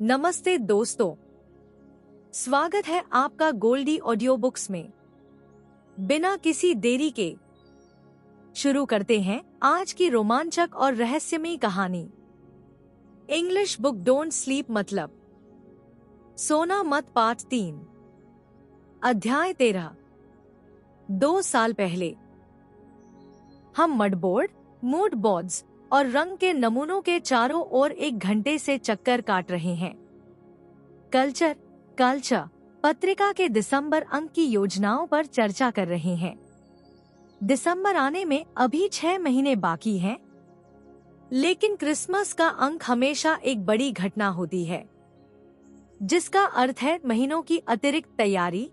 नमस्ते दोस्तों, स्वागत है आपका गोल्डी ऑडियो बुक्स में। बिना किसी देरी के शुरू करते हैं आज की रोमांचक और रहस्यमयी कहानी। इंग्लिश बुक डोंट स्लीप मतलब सोना मत पाठ 3 अध्याय 13। 2 साल पहले हम मडबोर्ड, मूड बोर्ड्स और रंग के नमूनों के चारों ओर 1 घंटे से चक्कर काट रहे हैं। कल्चर पत्रिका के दिसंबर अंक की योजनाओं पर चर्चा कर रहे हैं। दिसंबर आने में अभी 6 महीने बाकी हैं, लेकिन क्रिसमस का अंक हमेशा एक बड़ी घटना होती है, जिसका अर्थ है महीनों की अतिरिक्त तैयारी,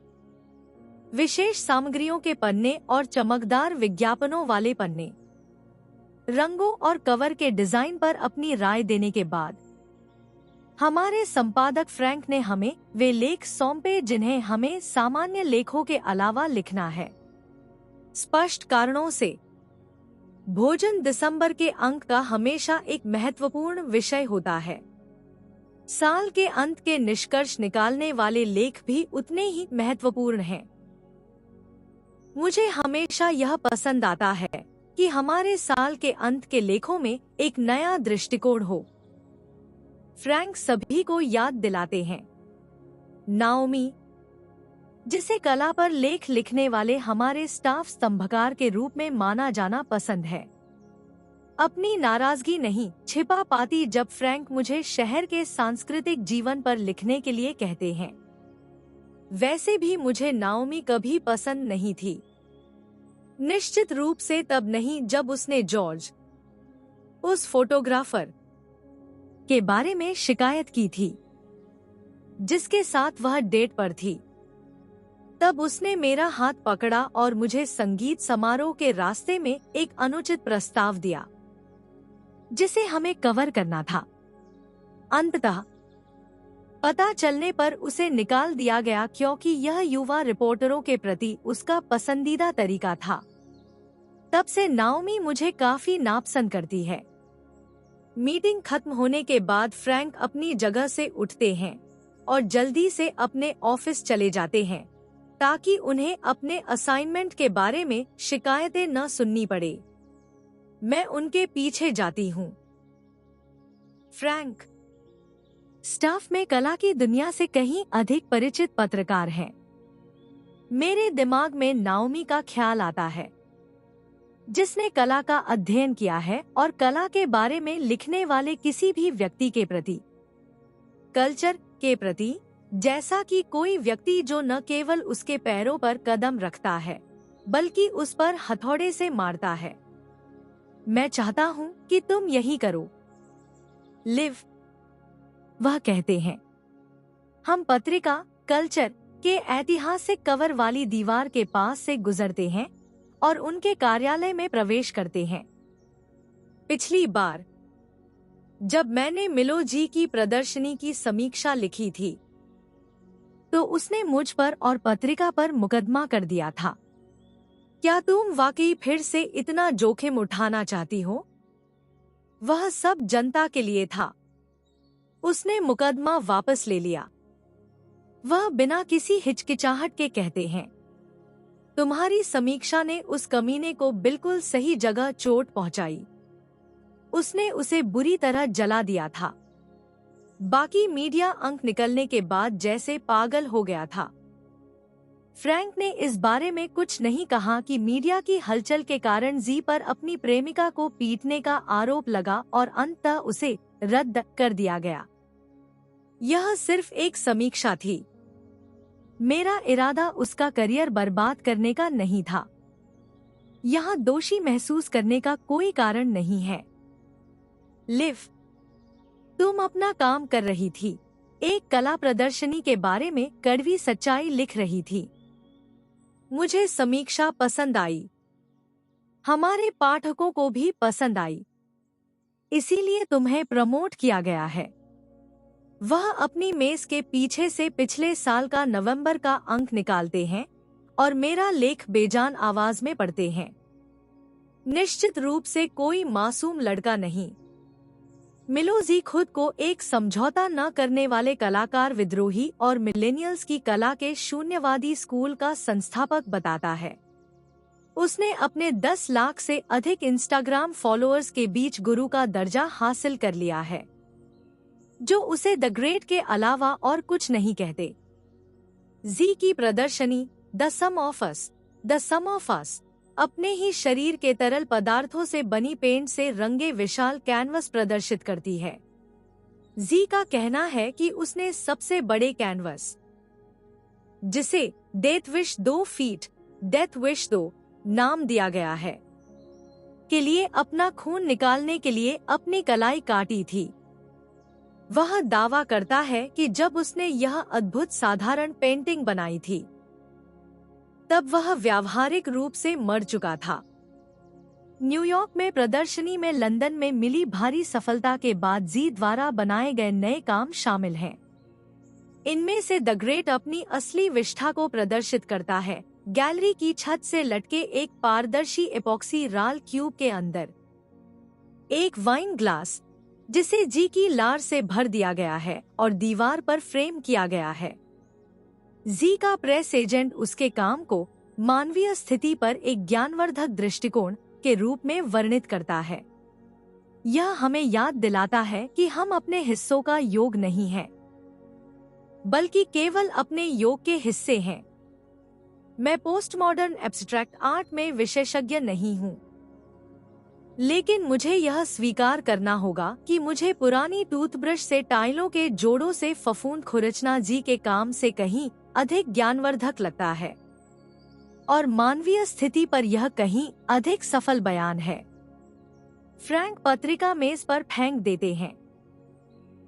विशेष सामग्रियों के पन्ने और चमकदार विज्ञापनों वाले पन्ने। रंगों और कवर के डिजाइन पर अपनी राय देने के बाद हमारे संपादक फ्रैंक ने हमें वे लेख सौंपे जिन्हें हमें सामान्य लेखों के अलावा लिखना है। स्पष्ट कारणों से भोजन दिसंबर के अंक का हमेशा एक महत्वपूर्ण विषय होता है। साल के अंत के निष्कर्ष निकालने वाले लेख भी उतने ही महत्वपूर्ण हैं। मुझे हमेशा यह पसंद आता है कि हमारे साल के अंत के लेखों में एक नया दृष्टिकोण हो। फ्रैंक सभी को याद दिलाते हैं। नाओमी, जिसे कला पर लेख लिखने वाले हमारे स्टाफ स्तंभकार के रूप में माना जाना पसंद है, अपनी नाराजगी नहीं छिपा पाती जब फ्रैंक मुझे शहर के सांस्कृतिक जीवन पर लिखने के लिए कहते हैं। वैसे भी मुझे नाओमी कभी पसंद नहीं थी, निश्चित रूप से तब नहीं जब उसने जॉर्ज, उस फोटोग्राफर, के बारे में शिकायत की थी जिसके साथ वह डेट पर थी। तब उसने मेरा हाथ पकड़ा और मुझे संगीत समारोह के रास्ते में एक अनुचित प्रस्ताव दिया जिसे हमें कवर करना था। अंततः पता चलने पर उसे निकाल दिया गया क्योंकि यह युवा रिपोर्टरों के प्रति उसका पसंदीदा तरीका था। तब से नाओमी मुझे काफी नापसंद करती है। मीटिंग खत्म होने के बाद फ्रैंक अपनी जगह से उठते हैं और जल्दी से अपने ऑफिस चले जाते हैं ताकि उन्हें अपने असाइनमेंट के बारे में शिकायतें न सुननी पड़े। मैं उनके पीछे जाती हूँ। फ्रैंक स्टाफ में कला की दुनिया से कहीं अधिक परिचित पत्रकार हैं। मेरे दिमाग में नाओमी का ख्याल आता है, जिसने कला का अध्ययन किया है और कला के बारे में लिखने वाले किसी भी व्यक्ति के प्रति, कल्चर के प्रति, जैसा कि कोई व्यक्ति जो न केवल उसके पैरों पर कदम रखता है बल्कि उस पर हथौड़े से मारता है। मैं चाहता हूँ कि तुम यही करो, लिव, वह कहते हैं। हम पत्रिका कल्चर के ऐतिहासिक कवर वाली दीवार के पास से गुजरते हैं और उनके कार्यालय में प्रवेश करते हैं। पिछली बार जब मैंने मिलो जी की प्रदर्शनी की समीक्षा लिखी थी तो उसने मुझ पर और पत्रिका पर मुकदमा कर दिया था। क्या तुम वाकई फिर से इतना जोखिम उठाना चाहती हो? वह सब जनता के लिए था। उसने मुकदमा वापस ले लिया। वह बिना किसी हिचकिचाहट के कहते हैं, तुम्हारी समीक्षा ने उस कमीने को बिल्कुल सही जगह चोट पहुंचाई। उसने उसे बुरी तरह जला दिया था। बाकी मीडिया अंक निकलने के बाद जैसे पागल हो गया था। फ्रैंक ने इस बारे में कुछ नहीं कहा कि मीडिया की हलचल के कारण जी पर अपनी प्रेमिका को पीटने का आरोप लगा और अंततः उसे रद्द कर दिया गया। यह सिर्फ एक समीक्षा थी। मेरा इरादा उसका करियर बर्बाद करने का नहीं था। यहाँ दोषी महसूस करने का कोई कारण नहीं है। लिव, तुम अपना काम कर रही थी, एक कला प्रदर्शनी के बारे में कड़वी सच्चाई लिख रही थी। मुझे समीक्षा पसंद आई, हमारे पाठकों को भी पसंद आई, इसीलिए तुम्हें प्रमोट किया गया है। वह अपनी मेज के पीछे से पिछले साल का नवंबर का अंक निकालते हैं और मेरा लेख बेजान आवाज में पढ़ते हैं। निश्चित रूप से कोई मासूम लड़का नहीं। मिलो जी खुद को एक समझौता न करने वाले कलाकार, विद्रोही और मिलेनियल्स की कला के शून्यवादी स्कूल का संस्थापक बताता है। उसने अपने 10 लाख से अधिक इंस्टाग्राम फॉलोअर्स के बीच गुरु का दर्जा हासिल कर लिया है, जो उसे द ग्रेट के अलावा और कुछ नहीं कहते। जी की प्रदर्शनी द सम ऑफ अस अपने ही शरीर के तरल पदार्थों से बनी पेंट से रंगे विशाल कैनवस प्रदर्शित करती है। जी का कहना है कि उसने सबसे बड़े कैनवस, जिसे डेथ विश 2 नाम दिया गया है, के लिए अपना खून निकालने के लिए अपनी कलाई काटी थी। वह दावा करता है कि जब उसने यह अद्भुत साधारण पेंटिंग बनाई थी, तब वह व्यावहारिक रूप से मर चुका था। न्यूयॉर्क में प्रदर्शनी में लंदन में मिली भारी सफलता के बाद जी द्वारा बनाए गए नए काम शामिल हैं। इनमें से द ग्रेट अपनी असली विष्ठा को प्रदर्शित करता है, गैलरी की छत से लटके एक पारदर्शी एपॉक्सी राल क्यूब के अंदर एक वाइन ग्लास, जिसे जी की लार से भर दिया गया है और दीवार पर फ्रेम किया गया है। जी का प्रेस एजेंट उसके काम को मानवीय स्थिति पर एक ज्ञानवर्धक दृष्टिकोण के रूप में वर्णित करता है। यह हमें याद दिलाता है कि हम अपने हिस्सों का योग नहीं है, बल्कि केवल अपने योग के हिस्से हैं। मैं पोस्ट मॉडर्न एब्स्ट्रैक्ट आर्ट में विशेषज्ञ नहीं हूँ, लेकिन मुझे यह स्वीकार करना होगा कि मुझे पुरानी टूथब्रश से टाइलों के जोड़ों से फफूंद खुरचना जी के काम से कहीं अधिक ज्ञानवर्धक लगता है, और मानवीय स्थिति पर यह कहीं अधिक सफल बयान है। फ्रैंक पत्रिका मेज पर फेंक देते हैं,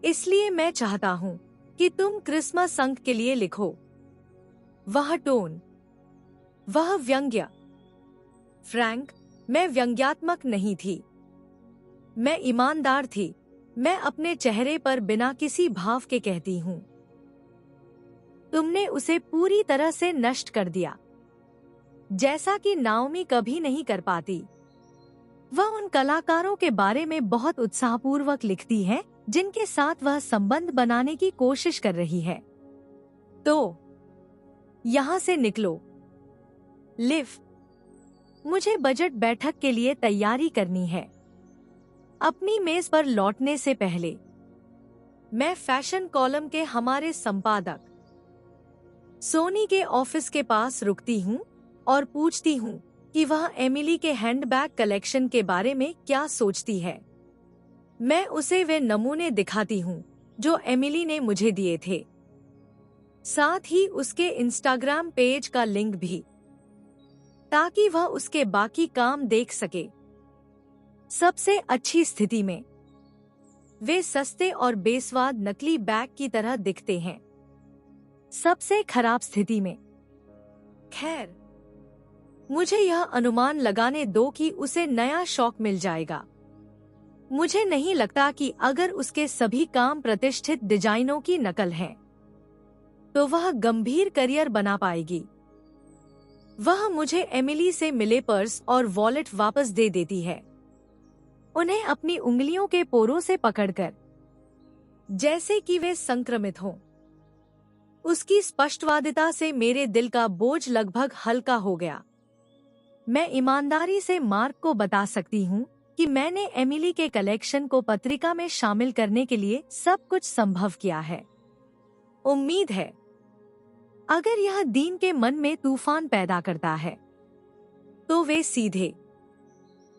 इसलिए मैं चाहता हूँ कि तुम क्रिसमस अंक के लिए लिखो। वह टोन, वह व्यंग्य। फ्रैंक, मैं व्यंग्यात्मक नहीं थी, मैं ईमानदार थी। मैं अपने चेहरे पर बिना किसी भाव के कहती हूँ, तुमने उसे पूरी तरह से नष्ट कर दिया, जैसा कि नाओमी कभी नहीं कर पाती। वह उन कलाकारों के बारे में बहुत उत्साहपूर्वक लिखती है जिनके साथ वह संबंध बनाने की कोशिश कर रही है। तो यहाँ से निकलो, लिव। मुझे बजट बैठक के लिए तैयारी करनी है। अपनी मेज पर लौटने से पहले मैं फैशन कॉलम के हमारे संपादक सोनी के ऑफिस के पास रुकती हूँ और पूछती हूँ कि वह एमिली के हैंडबैग कलेक्शन के बारे में क्या सोचती है। मैं उसे वे नमूने दिखाती हूँ जो एमिली ने मुझे दिए थे, साथ ही उसके इंस्टाग्राम पेज का लिंक भी, ताकि वह उसके बाकी काम देख सके। सबसे अच्छी स्थिति में वे सस्ते और बेस्वाद नकली बैग की तरह दिखते हैं। सबसे खराब स्थिति में, खैर, मुझे यह अनुमान लगाने दो कि उसे नया शौक मिल जाएगा। मुझे नहीं लगता कि अगर उसके सभी काम प्रतिष्ठित डिजाइनों की नकल हैं, तो वह गंभीर करियर बना पाएगी। वह मुझे एमिली से मिले पर्स और वॉलेट वापस दे देती है, उन्हें अपनी उंगलियों के पोरों से पकड़कर, जैसे कि वे संक्रमित हों। उसकी स्पष्टवादिता से मेरे दिल का बोझ लगभग हल्का हो गया। मैं ईमानदारी से मार्क को बता सकती हूँ कि मैंने एमिली के कलेक्शन को पत्रिका में शामिल करने के लिए सब कुछ संभव किया है। उम्मीद है, अगर यह दीन के मन में तूफान पैदा करता है, तो वे सीधे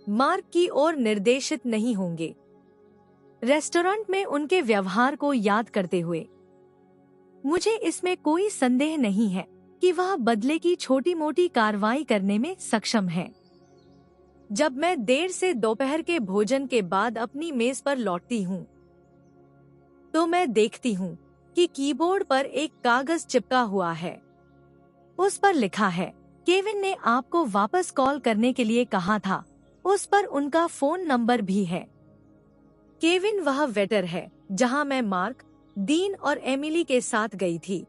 मार्क की ओर निर्देशित नहीं होंगे। रेस्टोरेंट में उनके व्यवहार को याद करते हुए, मुझे इसमें कोई संदेह नहीं है कि वह बदले की छोटी मोटी कार्रवाई करने में सक्षम है। जब मैं देर से दोपहर के भोजन के बाद अपनी मेज पर लौटती हूँ, तो मैं देखती हूँ कि कीबोर्ड पर एक कागज चिपका हुआ है। उस पर लिखा है, केविन ने आपको वापस कॉल करने के लिए कहा था। उस पर उनका फोन नंबर भी है। केविन वह वेटर है जहां मैं मार्क, दीन और एमिली के साथ गई थी।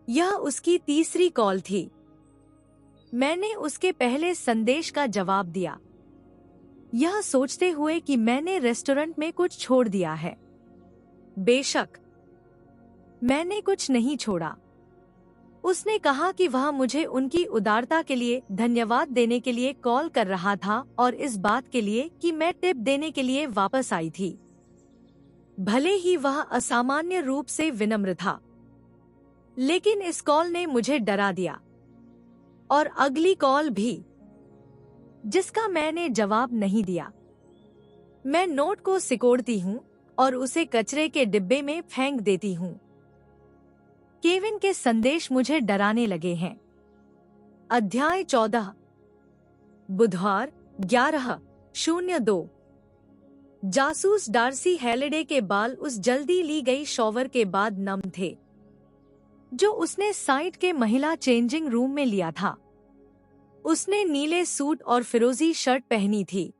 यह उसकी तीसरी कॉल थी। मैंने उसके पहले संदेश का जवाब दिया। यह सोचते हुए कि मैंने रेस्टोरेंट में कुछ छोड़ दिया है। बेशक, मैंने कुछ नहीं छोड़ा। उसने कहा कि वह मुझे उनकी उदारता के लिए धन्यवाद देने के लिए कॉल कर रहा था और इस बात के लिए कि मैं टिप देने के लिए वापस आई थी। भले ही वह असामान्य रूप से विनम्र था, लेकिन इस कॉल ने मुझे डरा दिया। और अगली कॉल भी, जिसका मैंने जवाब नहीं दिया। मैं नोट को सिकोड़ती हूँ और उसे कचरे के डिब्बे में फेंक देती हूँ। केविन के संदेश मुझे डराने लगे हैं। अध्याय 14। बुधवार 11:02। जासूस डार्सी हैलिडे के बाल उस जल्दी ली गई शॉवर के बाद नम थे, जो उसने साइट के महिला चेंजिंग रूम में लिया था। उसने नीले सूट और फिरोजी शर्ट पहनी थी,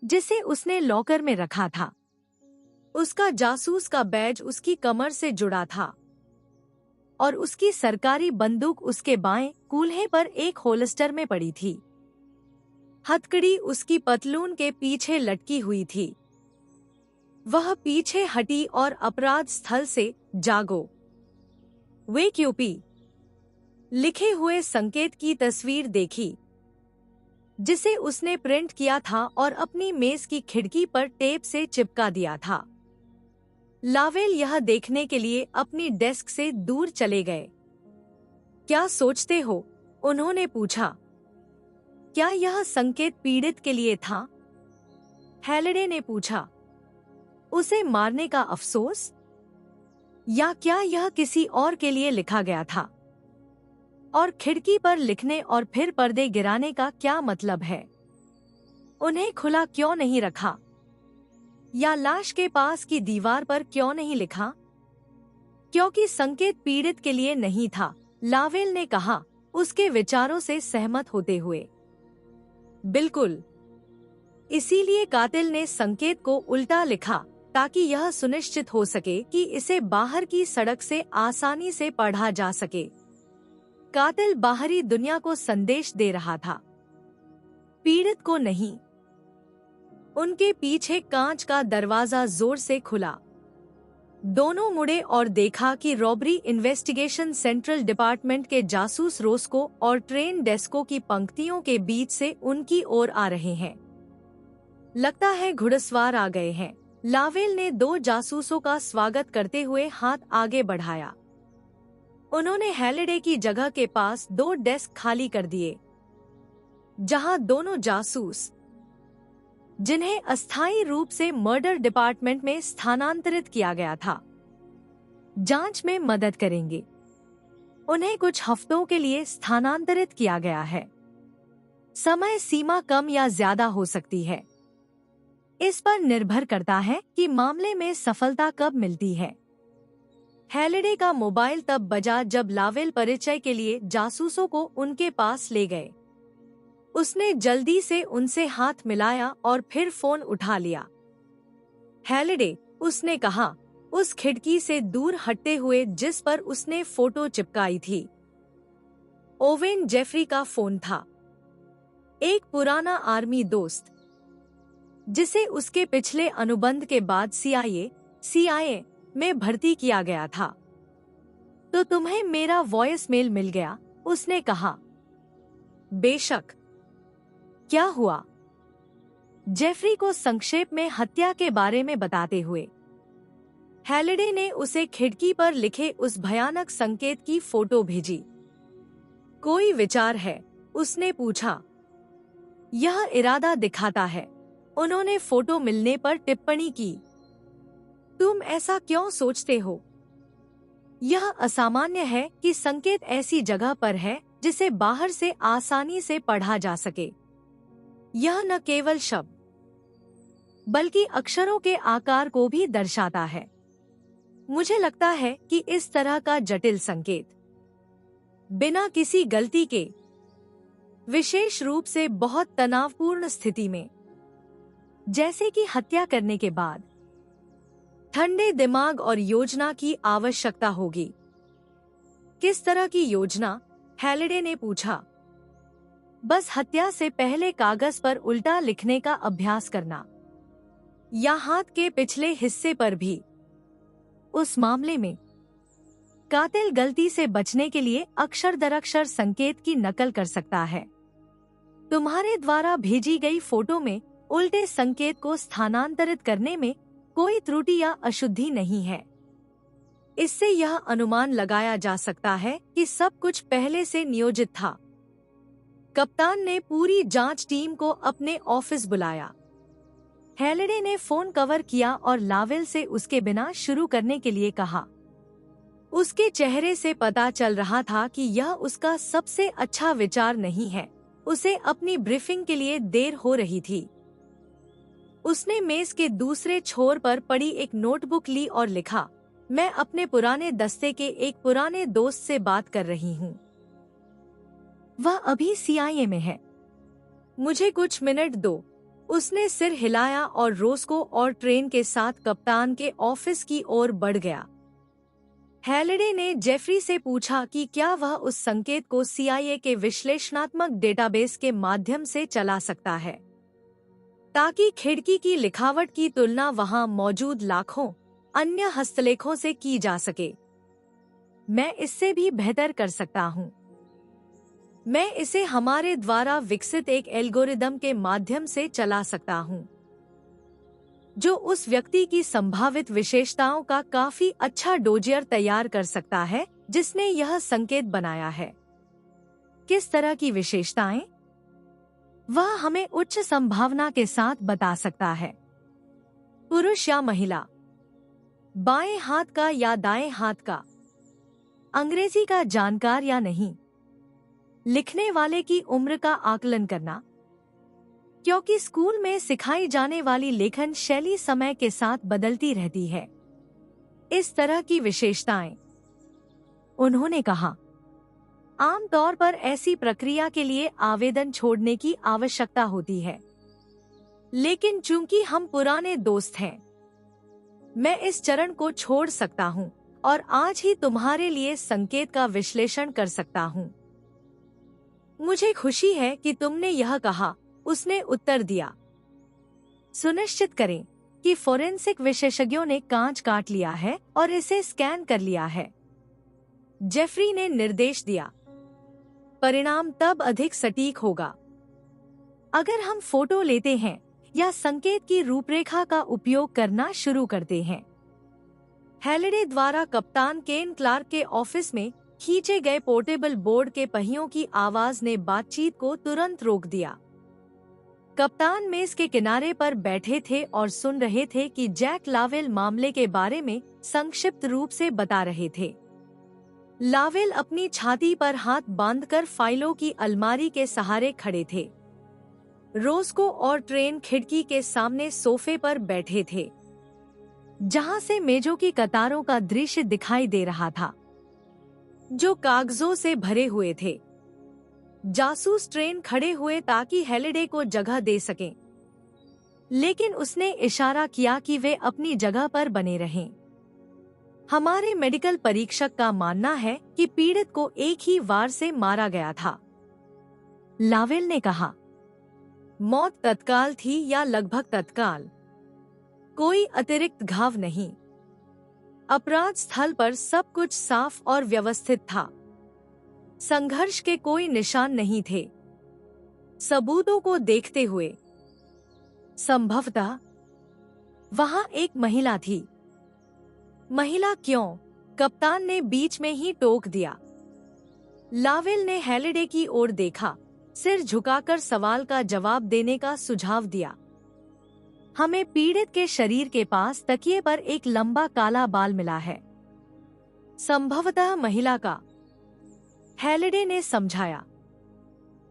जिसे उसने लॉकर में रखा था। उसका जासूस का बैज उसकी कमर से जुड़ा था और उसकी सरकारी बंदूक उसके बाएं कूल्हे पर एक होल्स्टर में पड़ी थी। हथकड़ी उसकी पतलून के पीछे लटकी हुई थी। वह पीछे हटी और अपराध स्थल से जागो वेक यूपी लिखे हुए संकेत की तस्वीर देखी, जिसे उसने प्रिंट किया था और अपनी मेज की खिड़की पर टेप से चिपका दिया था। लावेल यह देखने के लिए अपनी डेस्क से दूर चले गए। क्या सोचते हो? उन्होंने पूछा। क्या यह संकेत पीड़ित के लिए था? हैलिडे ने पूछा। उसे मारने का अफसोस? या क्या यह किसी और के लिए लिखा गया था? और खिड़की पर लिखने और फिर पर्दे गिराने का क्या मतलब है? उन्हें खुला क्यों नहीं रखा? या लाश के पास की दीवार पर क्यों नहीं लिखा? क्योंकि संकेत पीड़ित के लिए नहीं था, लावेल ने कहा, उसके विचारों से सहमत होते हुए। बिल्कुल। इसीलिए कातिल ने संकेत को उल्टा लिखा, ताकि यह सुनिश्चित हो सके कि इसे बाहर की सड़क से आसानी से पढ़ा जा सके। कातिल बाहरी दुनिया को संदेश दे रहा था, पीड़ित को नहीं। उनके पीछे कांच का दरवाजा जोर से खुला। दोनों मुड़े और देखा कि रॉबरी इन्वेस्टिगेशन सेंट्रल डिपार्टमेंट के जासूस रोस्को और ट्रेन डेस्को की पंक्तियों के बीच से उनकी ओर आ रहे हैं। लगता है घुड़सवार आ गए हैं। लावेल ने दो जासूसों का स्वागत करते हुए हाथ आगे बढ़ाया। उन्होंने हैलिडे की जगह के पास दो डेस्क खाली कर दिए, जहां दोनों जासूस, जिन्हें अस्थायी रूप से मर्डर डिपार्टमेंट में स्थानांतरित किया गया था, जांच में मदद करेंगे। उन्हें कुछ हफ्तों के लिए स्थानांतरित किया गया है। समय सीमा कम या ज्यादा हो सकती है। इस पर निर्भर करता है कि मामले में सफलता कब मिलती है। हैलिडे का मोबाइल तब बजा जब लावेल परिचय के लिए जासूसों को उनके पास ले गए। उसने जल्दी से उनसे हाथ मिलाया और फिर फोन उठा लिया। हैलिडे, उसने कहा, उस खिड़की से दूर हटते हुए जिस पर उसने फोटो चिपकाई थी। ओवेन जेफरी का फोन था, एक पुराना आर्मी दोस्त, जिसे उसके पिछले अनुबंध के बाद CIA में भर्ती किया गया था। तो तुम्हें मेरा वॉइस मेल मिल गया? उसने कहा। बेशक। क्या हुआ? जेफरी को संक्षेप में हत्या के बारे में बताते हुए हैलिडे ने उसे खिड़की पर लिखे उस भयानक संकेत की फोटो भेजी। कोई विचार है? उसने पूछा। यह इरादा दिखाता है, उन्होंने फोटो मिलने पर टिप्पणी की। तुम ऐसा क्यों सोचते हो? यह असामान्य है कि संकेत ऐसी जगह पर है जिसे बाहर से आसानी से पढ़ा जा सके। यह न केवल शब्द, बल्कि अक्षरों के आकार को भी दर्शाता है। मुझे लगता है कि इस तरह का जटिल संकेत, बिना किसी गलती के, विशेष रूप से बहुत तनावपूर्ण स्थिति में, जैसे कि हत्या करने के बाद, ठंडे दिमाग और योजना की आवश्यकता होगी। किस तरह की योजना? हैलिडे ने पूछा। बस हत्या से पहले कागज पर उल्टा लिखने का अभ्यास करना, या हाथ के पिछले हिस्से पर भी। उस मामले में कातिल गलती से बचने के लिए अक्षर दर अक्षर संकेत की नकल कर सकता है। तुम्हारे द्वारा भेजी गई फोटो में उल्टे संकेत को स्थानांतरित करने में कोई त्रुटि या अशुद्धि नहीं है। इससे यह अनुमान लगाया जा सकता है कि सब कुछ पहले से नियोजित था। कप्तान ने पूरी जांच टीम को अपने ऑफिस बुलाया। हैलिडे ने फोन कवर किया और लावेल से उसके बिना शुरू करने के लिए कहा। उसके चेहरे से पता चल रहा था कि यह उसका सबसे अच्छा विचार नहीं है। उसे अपनी ब्रीफिंग के लिए देर हो रही थी। उसने मेज के दूसरे छोर पर पड़ी एक नोटबुक ली और लिखा, मैं अपने पुराने दस्ते के एक पुराने दोस्त से बात कर रही हूँ। वह अभी CIA में है। मुझे कुछ मिनट दो। उसने सिर हिलाया और रोस्को और ट्रेन के साथ कप्तान के ऑफिस की ओर बढ़ गया। हैलिडे ने जेफरी से पूछा कि क्या वह उस संकेत को CIA के विश्लेषणात्मक डेटाबेस के माध्यम से चला सकता है, ताकि खिड़की की लिखावट की तुलना वहां मौजूद लाखों अन्य हस्तलेखों से की जा सके। मैं इससे भी बेहतर कर सकता हूं। मैं इसे हमारे द्वारा विकसित एक एल्गोरिदम के माध्यम से चला सकता हूं, जो उस व्यक्ति की संभावित विशेषताओं का काफी अच्छा डोजियर तैयार कर सकता है जिसने यह संकेत बनाया है। किस तरह की विशेषताएं? वह हमें उच्च संभावना के साथ बता सकता है। पुरुष या महिला, बाएं हाथ का या दाएं हाथ का, अंग्रेजी का जानकार या नहीं, लिखने वाले की उम्र का आकलन करना, क्योंकि स्कूल में सिखाई जाने वाली लेखन शैली समय के साथ बदलती रहती है। इस तरह की विशेषताएं। उन्होंने कहा, आमतौर पर ऐसी प्रक्रिया के लिए आवेदन छोड़ने की आवश्यकता होती है, लेकिन चूंकि हम पुराने दोस्त हैं, मैं इस चरण को छोड़ सकता हूं और आज ही तुम्हारे लिए संकेत का विश्लेषण कर सकता हूं। मुझे खुशी है कि तुमने यह कहा, उसने उत्तर दिया। सुनिश्चित करें कि फोरेंसिक विशेषज्ञों ने कांच काट लिया है और इसे स्कैन कर लिया है, जेफरी ने निर्देश दिया। परिणाम तब अधिक सटीक होगा अगर हम फोटो लेते हैं या संकेत की रूपरेखा का उपयोग करना शुरू करते हैं। हैलिडे द्वारा कप्तान केन क्लार्क के ऑफिस में खींचे गए पोर्टेबल बोर्ड के पहियों की आवाज ने बातचीत को तुरंत रोक दिया। कप्तान मेज के किनारे पर बैठे थे और सुन रहे थे कि जैक लावेल मामले के बारे में संक्षिप्त रूप से बता रहे थे। लावेल अपनी छाती पर हाथ बांधकर फाइलों की अलमारी के सहारे खड़े थे। रोस्को और ट्रेन खिड़की के सामने सोफे पर बैठे थे, जहां से मेजों की कतारों का दृश्य दिखाई दे रहा था, जो कागजों से भरे हुए थे। जासूस ट्रेन खड़े हुए ताकि हैलिडे को जगह दे सकें, लेकिन उसने इशारा किया कि वे अपनी जगह पर बने रहें। हमारे मेडिकल परीक्षक का मानना है कि पीड़ित को एक ही वार से मारा गया था, लावेल ने कहा। मौत तत्काल थी या लगभग तत्काल, कोई अतिरिक्त घाव नहीं। अपराध स्थल पर सब कुछ साफ और व्यवस्थित था। संघर्ष के कोई निशान नहीं थे। सबूतों को देखते हुए संभवतः वहां एक महिला थी। महिला क्यों? कप्तान ने बीच में ही टोक दिया। लावेल ने हैलिडे की ओर देखा, सिर झुकाकर सवाल का जवाब देने का सुझाव दिया। हमें पीड़ित के शरीर के पास तकिए पर एक लंबा काला बाल मिला है, संभवतः महिला का, हैलिडे ने समझाया।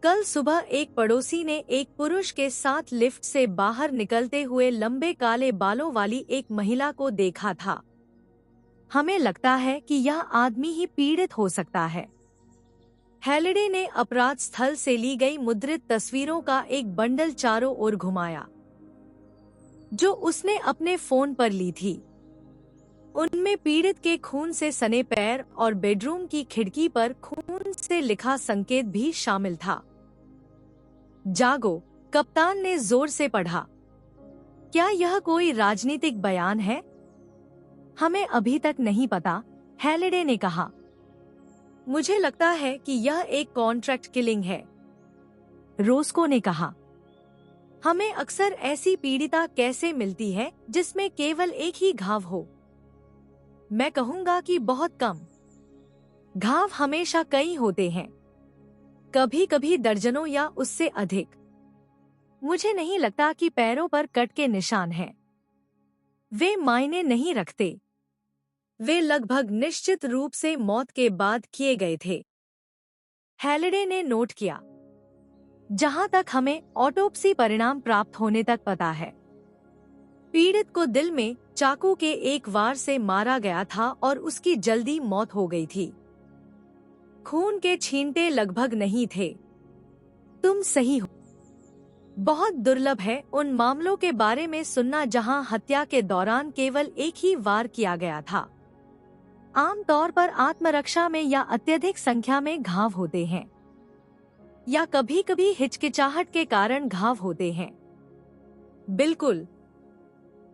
कल सुबह एक पड़ोसी ने एक पुरुष के साथ लिफ्ट से बाहर निकलते हुए लंबे काले बालों वाली एक महिला को देखा था। हमें लगता है कि यह आदमी ही पीड़ित हो सकता है। हैलिडे ने अपराध स्थल से ली गई मुद्रित तस्वीरों का एक बंडल चारों ओर घुमाया, जो उसने अपने फोन पर ली थी। उनमें पीड़ित के खून से सने पैर और बेडरूम की खिड़की पर खून से लिखा संकेत भी शामिल था। जागो, कप्तान ने जोर से पढ़ा। क्या यह कोई राजनीतिक बयान है? हमें अभी तक नहीं पता, हैलिडे ने कहा। मुझे लगता है कि यह एक कॉन्ट्रैक्ट किलिंग है, रोस्को ने कहा। हमें अक्सर ऐसी पीड़िता कैसे मिलती है जिसमें केवल एक ही घाव हो? मैं कहूंगा कि बहुत कम। घाव हमेशा कई होते हैं, कभी कभी दर्जनों या उससे अधिक। मुझे नहीं लगता कि पैरों पर कट के निशान हैं। वे मायने नहीं रखते। वे लगभग निश्चित रूप से मौत के बाद किए गए थे, हैलिडे ने नोट किया। जहां तक हमें ऑटोप्सी परिणाम प्राप्त होने तक पता है, पीड़ित को दिल में चाकू के एक वार से मारा गया था और उसकी जल्दी मौत हो गई थी। खून के छींटे लगभग नहीं थे। तुम सही हो। बहुत दुर्लभ है उन मामलों के बारे में सुनना जहां हत्या के दौरान केवल एक ही वार किया गया था। आमतौर पर आत्मरक्षा में या अत्यधिक संख्या में घाव होते हैं, या कभी कभी हिचकिचाहट के कारण घाव होते हैं। बिल्कुल,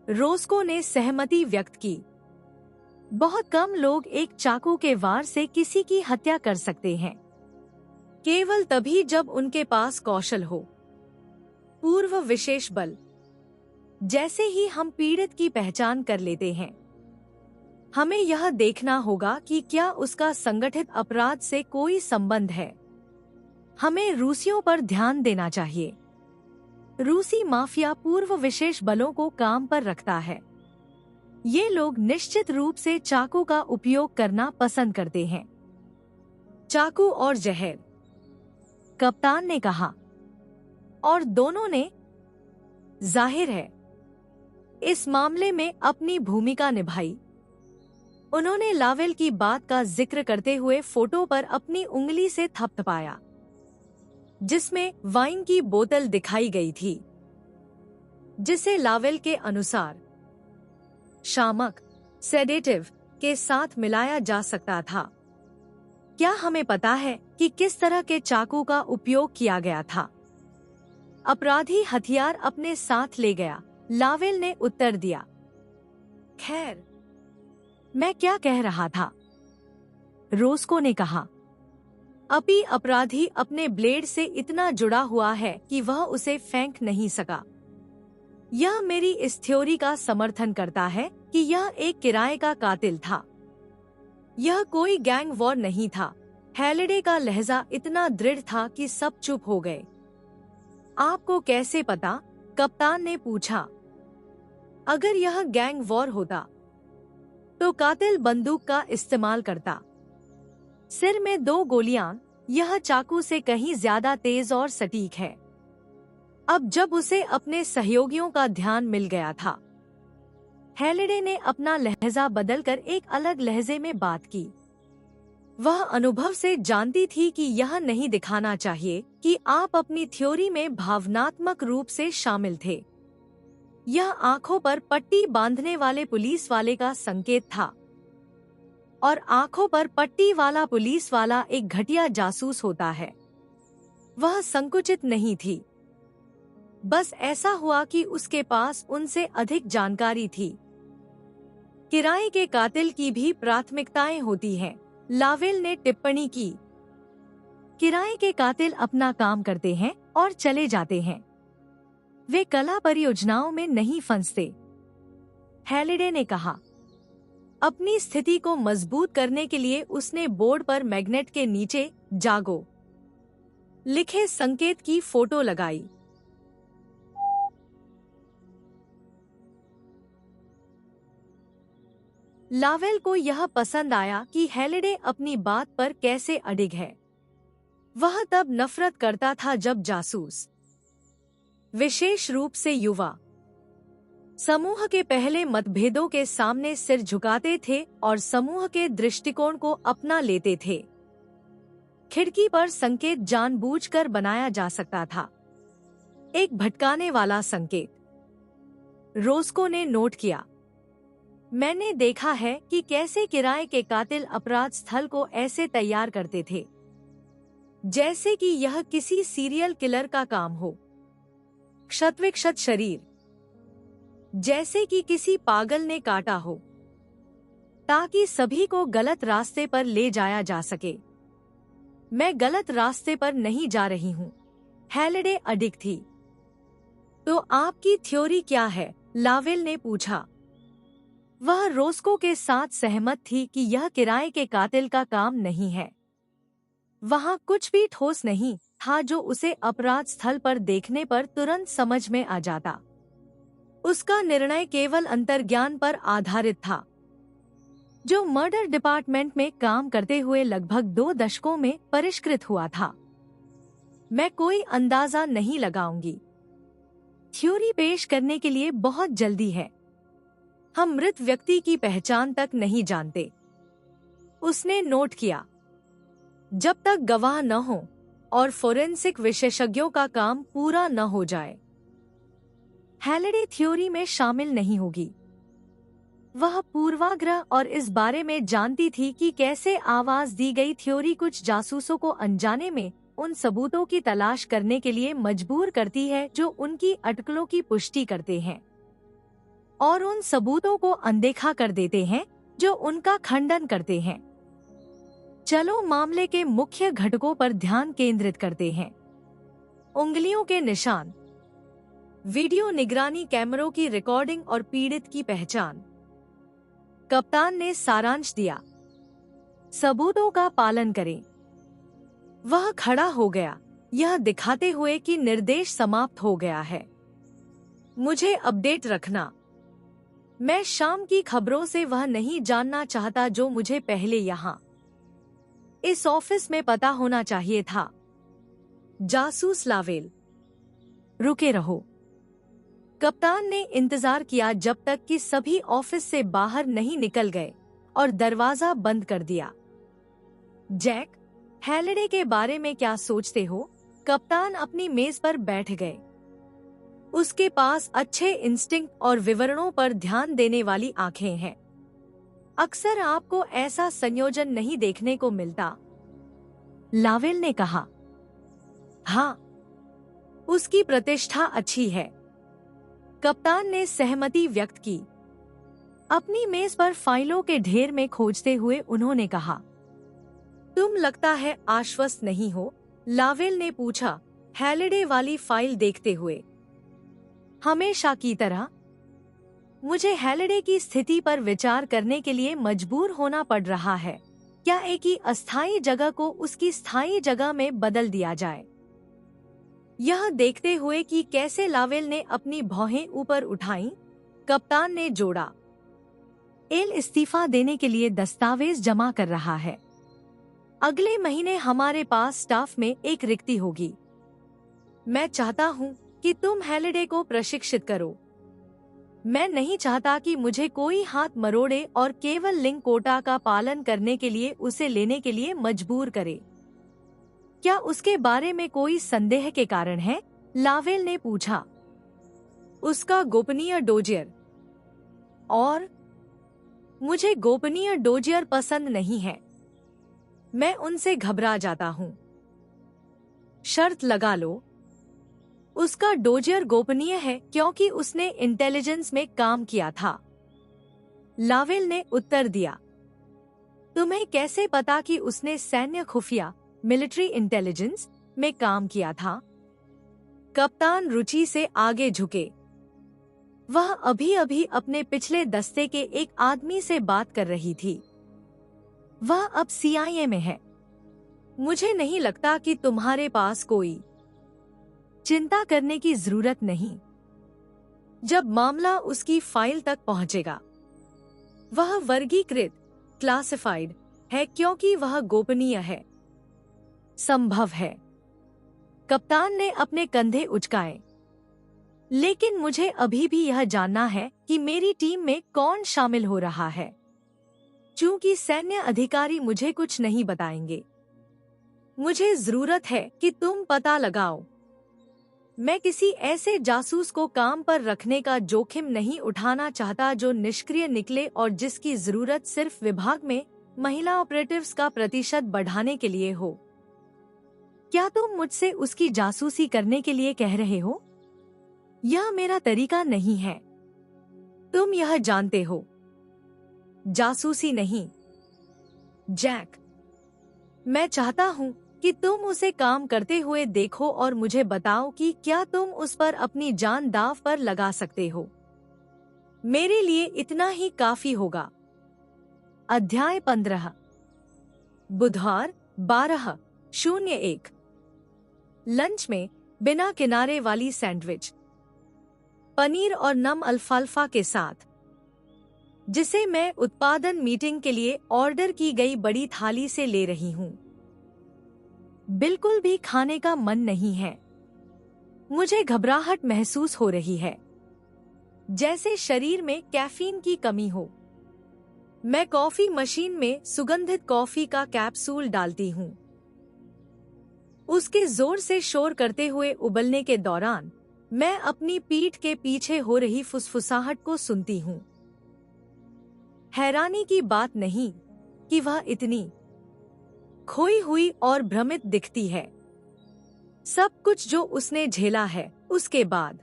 रोस्को ने सहमति व्यक्त की। बहुत कम लोग एक चाकू के वार से किसी की हत्या कर सकते हैं, केवल तभी जब उनके पास कौशल हो। पूर्व विशेष बल। जैसे ही हम पीड़ित की पहचान कर लेते हैं, हमें यह देखना होगा कि क्या उसका संगठित अपराध से कोई संबंध है। हमें रूसियों पर ध्यान देना चाहिए। रूसी माफिया पूर्व विशेष बलों को काम पर रखता है। ये लोग निश्चित रूप से चाकू का उपयोग करना पसंद करते हैं। चाकू और जहर, कप्तान ने कहा। और दोनों ने, जाहिर है, इस मामले में अपनी भूमिका निभाई। उन्होंने लावेल की बात का जिक्र करते हुए फोटो पर अपनी उंगली से थपथपाया, जिसमें वाइन की बोतल दिखाई गई थी, जिसे लावेल के अनुसार शामक, सेडेटिव के साथ मिलाया जा सकता था। क्या हमें पता है कि किस तरह के चाकू का उपयोग किया गया था? अपराधी हथियार अपने साथ ले गया, लावेल ने उत्तर दिया। खैर, मैं क्या कह रहा था? रोस्को ने कहा। अभी अपराधी अपने ब्लेड से इतना जुड़ा हुआ है कि वह उसे फेंक नहीं सका। यह मेरी इस थ्योरी का समर्थन करता है कि यह एक किराए का कातिल था। यह कोई गैंग वॉर नहीं था। हैलिडे का लहजा इतना दृढ़ था कि सब चुप हो गए। आपको कैसे पता? कप्तान ने पूछा। अगर यह गैंग वॉर होता तो कातिल बंदूक का इस्तेमाल करता। सिर में 2 गोलियां, यह चाकू से कहीं ज्यादा तेज और सटीक है। अब जब उसे अपने सहयोगियों का ध्यान मिल गया था, हैलिडे ने अपना लहजा बदलकर एक अलग लहजे में बात की। वह अनुभव से जानती थी कि यह नहीं दिखाना चाहिए कि आप अपनी थ्योरी में भावनात्मक रूप से शामिल थे। यह आंखों पर पट्टी बांधने वाले पुलिस वाले का संकेत था, और आंखों पर पट्टी वाला पुलिस वाला एक घटिया जासूस होता है। वह संकुचित नहीं थी। बस ऐसा हुआ कि उसके पास उनसे अधिक जानकारी थी। किराए के कातिल की भी प्राथमिकताएं होती हैं, लावेल ने टिप्पणी की। किराए के कातिल अपना काम करते हैं और चले जाते हैं। वे कला परियोजनाओं में नहीं फंसते, हैलिडे ने कहा। अपनी स्थिति को मजबूत करने के लिए उसने बोर्ड पर मैग्नेट के नीचे जागो लिखे संकेत की फोटो लगाई। लावेल को यह पसंद आया कि हैलिडे अपनी बात पर कैसे अडिग है। वह तब नफरत करता था जब जासूस, विशेष रूप से युवा, समूह के पहले मतभेदों के सामने सिर झुकाते थे और समूह के दृष्टिकोण को अपना लेते थे। खिड़की पर संकेत जानबूझकर बनाया जा सकता था, एक भटकाने वाला संकेत, रोस्को ने नोट किया। मैंने देखा है कि कैसे किराए के कातिल अपराध स्थल को ऐसे तैयार करते थे। जैसे कि यह किसी सीरियल किलर का काम हो। क्षतविक्षत शरीर, जैसे कि किसी पागल ने काटा हो, ताकि सभी को गलत रास्ते पर ले जाया जा सके। मैं गलत रास्ते पर नहीं जा रही हूँ, हैलिडे अडिग थी। तो आपकी थ्योरी क्या है? लावेल ने पूछा। वह रोस्को के साथ सहमत थी कि यह किराए के कातिल का काम नहीं है। वहाँ कुछ भी ठोस नहीं था जो उसे अपराध स्थल पर देखने पर तुरंत समझ में आ जाता। उसका निर्णय केवल अंतर्ज्ञान पर आधारित था, जो मर्डर डिपार्टमेंट में काम करते हुए लगभग 2 दशकों में परिष्कृत हुआ था। मैं कोई अंदाजा नहीं लगाऊंगी। थ्योरी पेश करने के लिए बहुत जल्दी है। हम मृत व्यक्ति की पहचान तक नहीं जानते। उसने नोट किया। जब तक गवाह न हो और फोरेंसिक विशेषज्ञों का काम पूरा न हो जाए, हैलिडे थ्योरी में शामिल नहीं होगी। वह पूर्वाग्रह और इस बारे में जानती थी कि कैसे आवाज दी गई थ्योरी कुछ जासूसों को अनजाने में उन सबूतों की तलाश करने के लिए मजबूर करती है जो उनकी अटकलों की पुष्टि करते हैं, और उन सबूतों को अनदेखा कर देते हैं जो उनका खंडन करते हैं। चलो मामले के मुख्य घटकों पर ध्यान केंद्रित करते हैं। उंगलियों के निशान, वीडियो निगरानी कैमरों की रिकॉर्डिंग और पीड़ित की पहचान। कप्तान ने सारांश दिया। सबूतों का पालन करें। वह खड़ा हो गया, यह दिखाते हुए कि निर्देश समाप्त हो गया है। मुझे अपडेट रखना। मैं शाम की खबरों से वह नहीं जानना चाहता जो मुझे पहले यहाँ इस ऑफिस में पता होना चाहिए था। जासूस लावेल, रुके रहो। कप्तान ने इंतजार किया जब तक कि सभी ऑफिस से बाहर नहीं निकल गए और दरवाजा बंद कर दिया। जैक, हैलिडे के बारे में क्या सोचते हो? कप्तान अपनी मेज पर बैठ गए। उसके पास अच्छे इंस्टिंक्ट और विवरणों पर ध्यान देने वाली आंखें हैं। अक्सर आपको ऐसा संयोजन नहीं देखने को मिलता, लावेल ने कहा। हाँ, उसकी प्रतिष्ठा अच्छी है। कप्तान ने सहमति व्यक्त की। अपनी मेज पर फाइलों के ढेर में खोजते हुए उन्होंने कहा, तुम लगता है आश्वस्त नहीं हो? लावेल ने पूछा, हैलिडे वाली फाइल देखते हुए। हमेशा की तरह मुझे हैलिडे की स्थिति पर विचार करने के लिए मजबूर होना पड़ रहा है। क्या एक ही अस्थायी जगह को उसकी स्थायी जगह में बदल दिया जाए? यह देखते हुए कि कैसे लावेल ने अपनी भौहें ऊपर उठाईं, कप्तान ने जोड़ा। एल इस्तीफा देने के लिए दस्तावेज जमा कर रहा है। अगले महीने हमारे पास स्टाफ में एक रिक्ति होगी। मैं चाहता हूँ कि तुम हैलिडे को प्रशिक्षित करो। मैं नहीं चाहता कि मुझे कोई हाथ मरोड़े और केवल लिंग कोटा का पालन करने के लिए उसे लेने के लिए मजबूर करे। क्या उसके बारे में कोई संदेह के कारण है? लावेल ने पूछा। उसका गोपनीय डोजियर। और मुझे गोपनीय डोजियर पसंद नहीं है। मैं उनसे घबरा जाता हूँ। शर्त लगा लो, उसका डोजियर गोपनीय है क्योंकि उसने इंटेलिजेंस में काम किया था। लावेल ने उत्तर दिया। तुम्हें कैसे पता कि उसने सैन्य खुफिया मिलिट्री इंटेलिजेंस में काम किया था? कप्तान रुचि से आगे झुके। वह अभी-अभी अपने पिछले दस्ते के एक आदमी से बात कर रही थी। वह अब CIA में है। मुझे नहीं लगता कि तुम्हारे पास कोई चिंता करने की जरूरत नहीं। जब मामला उसकी फाइल तक पहुंचेगा, वह वर्गीकृत क्लासिफाइड है क्योंकि वह गोपनीय है। संभव है। कप्तान ने अपने कंधे उचकाए। लेकिन मुझे अभी भी यह जानना है कि मेरी टीम में कौन शामिल हो रहा है। चूंकि सैन्य अधिकारी मुझे कुछ नहीं बताएंगे, मुझे जरूरत है कि तुम पता लगाओ। मैं किसी ऐसे जासूस को काम पर रखने का जोखिम नहीं उठाना चाहता जो निष्क्रिय निकले और जिसकी जरूरत सिर्फ विभाग में महिला ऑपरेटिव्स का प्रतिशत बढ़ाने के लिए हो। क्या तुम मुझसे उसकी जासूसी करने के लिए कह रहे हो? यह मेरा तरीका नहीं है। तुम यह जानते हो। जासूसी नहीं। जैक, मैं चाहता हूँ कि तुम उसे काम करते हुए देखो और मुझे बताओ कि क्या तुम उस पर अपनी जान दांव पर लगा सकते हो। मेरे लिए इतना ही काफी होगा। अध्याय 15। बुधवार 12:01। लंच में बिना किनारे वाली सैंडविच, पनीर और नम अल्फाल्फा के साथ, जिसे मैं उत्पादन मीटिंग के लिए ऑर्डर की गई बड़ी थाली से ले रही हूँ। बिल्कुल भी खाने का मन नहीं है। मुझे घबराहट महसूस हो रही है, जैसे शरीर में कैफीन की कमी हो। मैं कॉफी मशीन में सुगंधित कॉफी का कैप्सूल डालती हूँ। उसके जोर से शोर करते हुए उबलने के दौरान मैं अपनी पीठ के पीछे हो रही फुसफुसाहट को सुनती हूँ। हैरानी की बात नहीं कि वह इतनी खोई हुई और भ्रमित दिखती है। सब कुछ जो उसने झेला है, उसके बाद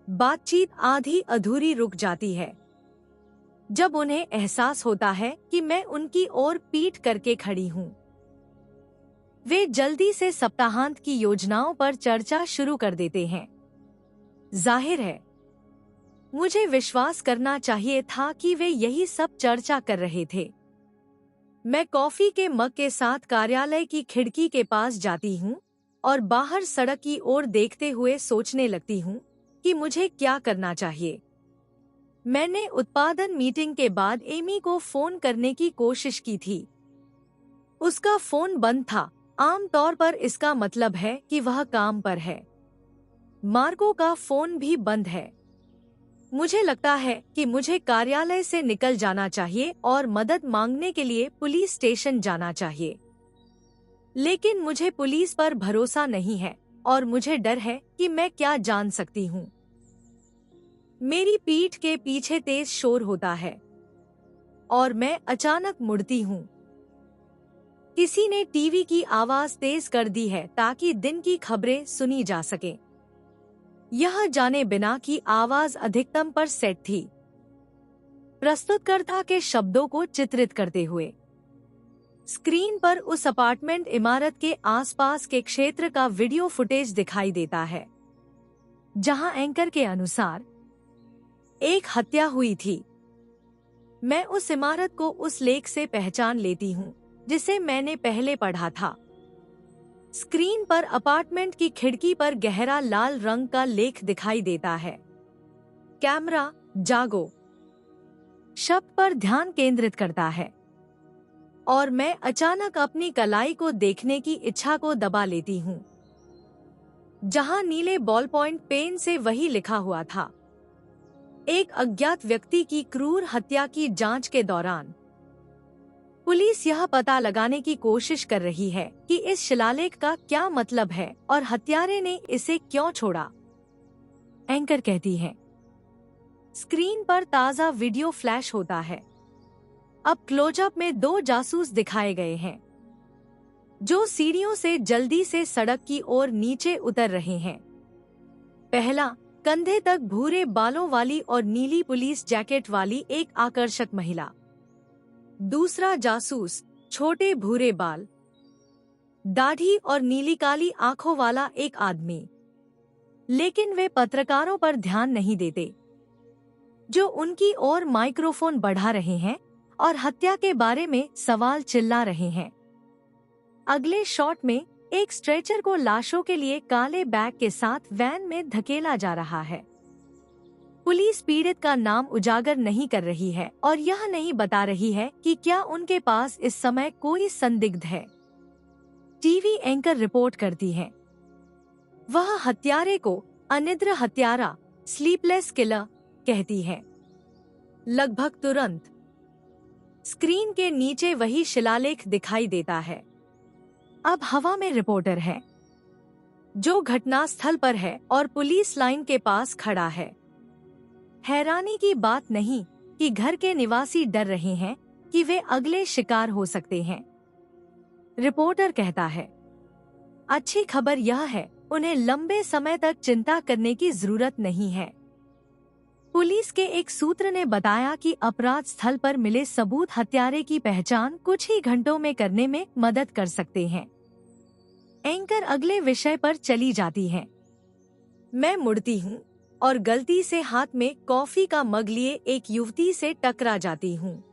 बातचीत आधी अधूरी रुक जाती है जब उन्हें एहसास होता है कि मैं उनकी ओर पीठ करके खड़ी हूँ। वे जल्दी से सप्ताहांत की योजनाओं पर चर्चा शुरू कर देते हैं। जाहिर है, मुझे विश्वास करना चाहिए था कि वे यही सब चर्चा कर रहे थे। मैं कॉफी के मग के साथ कार्यालय की खिड़की के पास जाती हूँ और बाहर सड़क की ओर देखते हुए सोचने लगती हूँ कि मुझे क्या करना चाहिए। मैंने उत्पादन मीटिंग के बाद एमी को फोन करने की कोशिश की थी। उसका फोन बंद था। आमतौर पर इसका मतलब है कि वह काम पर है। मार्को का फोन भी बंद है। मुझे लगता है कि मुझे कार्यालय से निकल जाना चाहिए और मदद मांगने के लिए पुलिस स्टेशन जाना चाहिए। लेकिन मुझे पुलिस पर भरोसा नहीं है और मुझे डर है कि मैं क्या जान सकती हूँ। मेरी पीठ के पीछे तेज शोर होता है और मैं अचानक मुड़ती हूँ। किसी ने टीवी की आवाज तेज कर दी है ताकि दिन की खबरें सुनी जा सके। यह जाने बिना कि आवाज अधिकतम पर सेट थी, प्रस्तुतकर्ता के शब्दों को चित्रित करते हुए। स्क्रीन पर उस अपार्टमेंट इमारत के आसपास के क्षेत्र का वीडियो फुटेज दिखाई देता है, जहां एंकर के अनुसार एक हत्या हुई थी। मैं उस इमारत को उस लेख से पहचान लेती हूँ जिसे मैंने पहले पढ़ा था। स्क्रीन पर अपार्टमेंट की खिड़की पर गहरा लाल रंग का लेख दिखाई देता है। कैमरा जागो शब्द पर ध्यान केंद्रित करता है और मैं अचानक अपनी कलाई को देखने की इच्छा को दबा लेती हूँ, जहां नीले बॉल पॉइंट पेन से वही लिखा हुआ था। एक अज्ञात व्यक्ति की क्रूर हत्या की जांच के दौरान पुलिस यह पता लगाने की कोशिश कर रही है कि इस शिलालेख का क्या मतलब है और हत्यारे ने इसे क्यों छोड़ा, एंकर कहती है। स्क्रीन पर ताज़ा वीडियो फ्लैश होता है। अब क्लोजअप में 2 जासूस दिखाए गए हैं जो सीढ़ियों से जल्दी से सड़क की ओर नीचे उतर रहे हैं। पहला, कंधे तक भूरे बालों वाली और नीली पुलिस जैकेट वाली एक आकर्षक महिला। दूसरा जासूस, छोटे भूरे बाल, दाढ़ी और नीली काली आंखों वाला एक आदमी। लेकिन वे पत्रकारों पर ध्यान नहीं देते, जो उनकी ओर माइक्रोफोन बढ़ा रहे हैं और हत्या के बारे में सवाल चिल्ला रहे हैं। अगले शॉट में एक स्ट्रेचर को लाशों के लिए काले बैग के साथ वैन में धकेला जा रहा है। पुलिस पीड़ित का नाम उजागर नहीं कर रही है और यह नहीं बता रही है कि क्या उनके पास इस समय कोई संदिग्ध है। टीवी एंकर रिपोर्ट करती है, वह हत्यारे को अनिद्र हत्यारा, स्लीपलेस किलर कहती है। लगभग तुरंत स्क्रीन के नीचे वही शिलालेख दिखाई देता है। अब हवा में रिपोर्टर है जो घटनास्थल पर है और पुलिस लाइन के पास खड़ा है। हैरानी की बात नहीं कि घर के निवासी डर रहे हैं कि वे अगले शिकार हो सकते हैं। रिपोर्टर कहता है, अच्छी खबर यह है, उन्हें लंबे समय तक चिंता करने की जरूरत नहीं है। पुलिस के एक सूत्र ने बताया कि अपराध स्थल पर मिले सबूत हत्यारे की पहचान कुछ ही घंटों में करने में मदद कर सकते हैं। एंकर अगले विषय पर चली जाती हैं। मैं मुड़ती हूँ और गलती से हाथ में कॉफी का मग लिए एक युवती से टकरा जाती हूँ।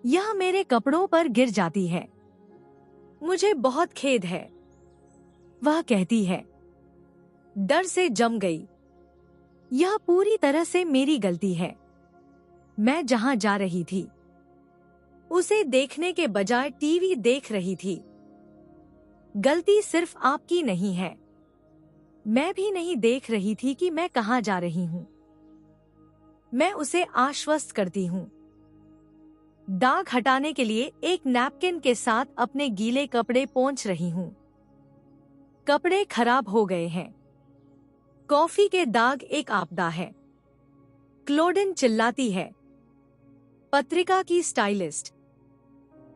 यह मेरे कपड़ों पर गिर जाती है। मुझे बहुत खेद है, वह कहती है। डर से जम गई। यह पूरी तरह से मेरी गलती है। मैं जहां जा रही थी, उसे देखने के बजाय टीवी देख रही थी। गलती सिर्फ आपकी नहीं है। मैं भी नहीं देख रही थी कि मैं कहां जा रही हूं। मैं उसे आश्वस्त करती हूं। दाग हटाने के लिए एक नैपकिन के साथ अपने गीले कपड़े पोंछ रही हूं। कपड़े खराब हो गए हैं। कॉफी के दाग एक आपदा है। क्लोडिन चिल्लाती है। पत्रिका की स्टाइलिस्ट,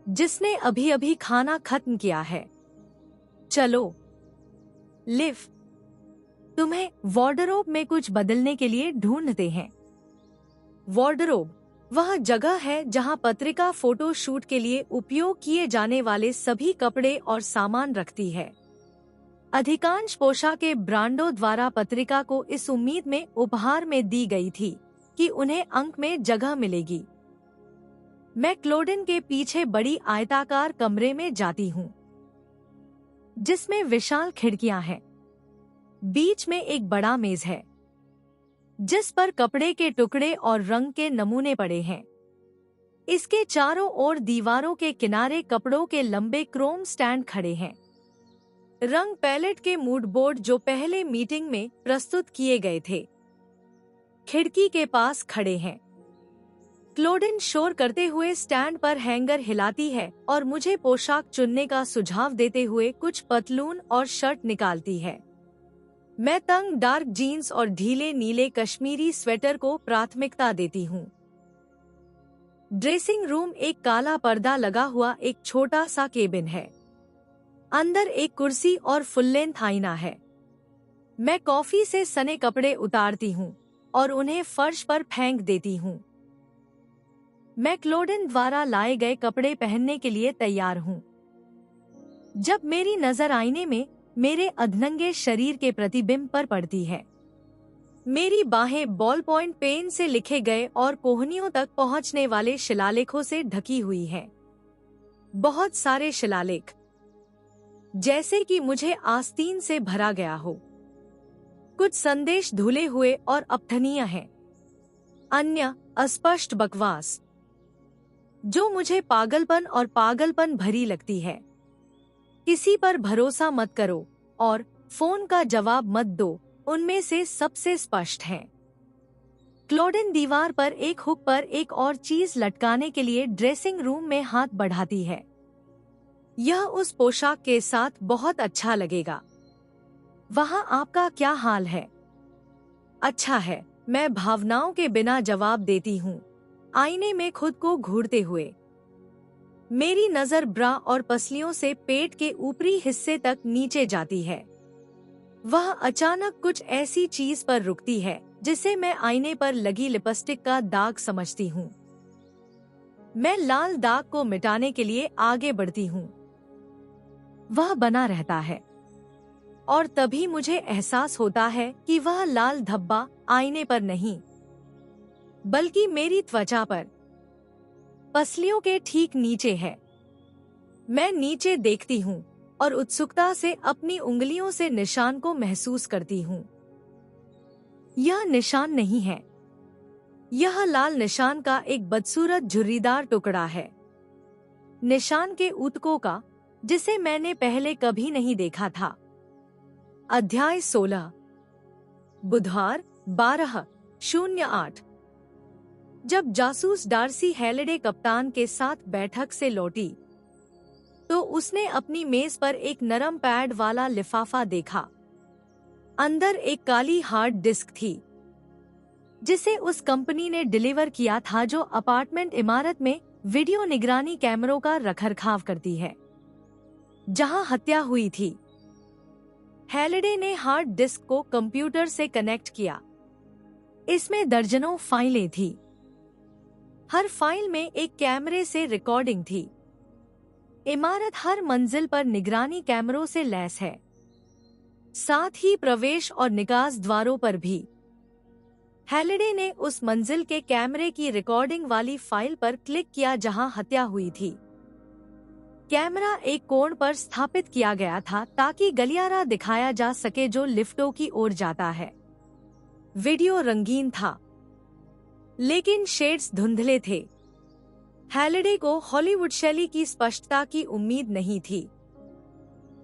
जिसने अभी अभी खाना खत्म किया है। चलो लिव, तुम्हें वार्डरोब में कुछ बदलने के लिए ढूंढते हैं। वार्डरोब वह जगह है जहां पत्रिका फोटो शूट के लिए उपयोग किए जाने वाले सभी कपड़े और सामान रखती है। अधिकांश पोशाकें ब्रांडों द्वारा पत्रिका को इस उम्मीद में उपहार में दी गई थी कि उन्हें अंक में जगह मिलेगी। मैं क्लोडिन के पीछे बड़ी आयताकार कमरे में जाती हूँ, जिसमें विशाल खिड़कियां हैं। बीच में एक बड़ा मेज है, जिस पर कपड़े के टुकड़े और रंग के नमूने पड़े हैं। इसके चारों ओर दीवारों के किनारे कपड़ों के लंबे क्रोम स्टैंड खड़े हैं। रंग पैलेट के मूड बोर्ड जो पहले मीटिंग में प्रस्तुत किए गए थे, खिड़की के पास खड़े हैं। क्लोडिन शोर करते हुए स्टैंड पर हैंगर हिलाती है और मुझे पोशाक चुनने का सुझाव देते हुए कुछ पतलून और शर्ट निकालती है। मैं तंग डार्क जीन्स और ढीले नीले कश्मीरी स्वेटर को प्राथमिकता देती हूँ। ड्रेसिंग रूम एक काला पर्दा लगा हुआ एक छोटा सा केबिन है। अंदर एक कुर्सी और फुल लेंथ आईना है। मैं कॉफी से सने कपड़े उतारती हूँ और उन्हें फर्श पर फेंक देती हूँ। मैं क्लोडिन द्वारा लाए गए कपड़े पहनने के लिए तैयार हूँ। जब मेरी नजर आईने में मेरे अधनंगे शरीर के प्रतिबिंब पर पड़ती है, मेरी बाहें बॉल पॉइंट पेन से लिखे गए और कोहनियों तक पहुंचने वाले शिलालेखों से ढकी हुई हैं। बहुत सारे शिलालेख, जैसे कि मुझे आस्तीन से भरा गया हो। कुछ संदेश धुले हुए और अपठनीय हैं। अन्य अस्पष्ट बकवास, जो मुझे पागलपन और पागलपन भरी लगती है। किसी पर भरोसा मत करो और फोन का जवाब मत दो, उनमें से सबसे स्पष्ट हैं। क्लोडिन दीवार पर एक हुक पर एक और चीज लटकाने के लिए ड्रेसिंग रूम में हाथ बढ़ाती है। यह उस पोशाक के साथ बहुत अच्छा लगेगा। वहाँ आपका क्या हाल है? अच्छा है, मैं भावनाओं के बिना जवाब देती हूँ, आईने में खुद को घूरते हुए। मेरी नजर ब्रा और पसलियों से पेट के ऊपरी हिस्से तक नीचे जाती है। वह अचानक कुछ ऐसी चीज पर रुकती है जिसे मैं आईने पर लगी लिपस्टिक का दाग समझती हूँ। मैं लाल दाग को मिटाने के लिए आगे बढ़ती हूँ। वह बना रहता है और तभी मुझे एहसास होता है कि वह लाल धब्बा आईने पर नहीं, बल्कि मेरी त्वचा पर, पसलियों के ठीक नीचे है। मैं नीचे देखती हूँ और उत्सुकता से अपनी उंगलियों से निशान को महसूस करती हूँ। यह निशान नहीं है। यह लाल निशान का एक बदसूरत झुर्रीदार टुकड़ा है। निशान के ऊतकों का, जिसे मैंने पहले कभी नहीं देखा था। अध्याय 16, बुधवार 12:08। जब जासूस डार्सी हैलिडे कप्तान के साथ बैठक से लौटी, तो उसने अपनी मेज पर एक नरम पैड वाला लिफाफा देखा। अंदर एक काली हार्ड डिस्क थी, जिसे उस कंपनी ने डिलीवर किया था जो अपार्टमेंट इमारत में वीडियो निगरानी कैमरों का रखरखाव करती है। जहां हत्या हुई थी। हैलिडे ने हार्ड डिस्क को कंप्यूटर से कनेक्ट किया। इसमें दर्जनों फाइलें थी। हर फाइल में एक कैमरे से रिकॉर्डिंग थी। इमारत हर मंजिल पर निगरानी कैमरों से लैस है, साथ ही प्रवेश और निकास द्वारों पर भी। हैलिडे ने उस मंजिल के कैमरे की रिकॉर्डिंग वाली फाइल पर क्लिक किया जहां हत्या हुई थी। कैमरा एक कोण पर स्थापित किया गया था ताकि गलियारा दिखाया जा सके जो लिफ्टों की ओर जाता है। वीडियो रंगीन था, लेकिन शेड्स धुंधले थे। हैलिडे को हॉलीवुड शैली की स्पष्टता की उम्मीद नहीं थी।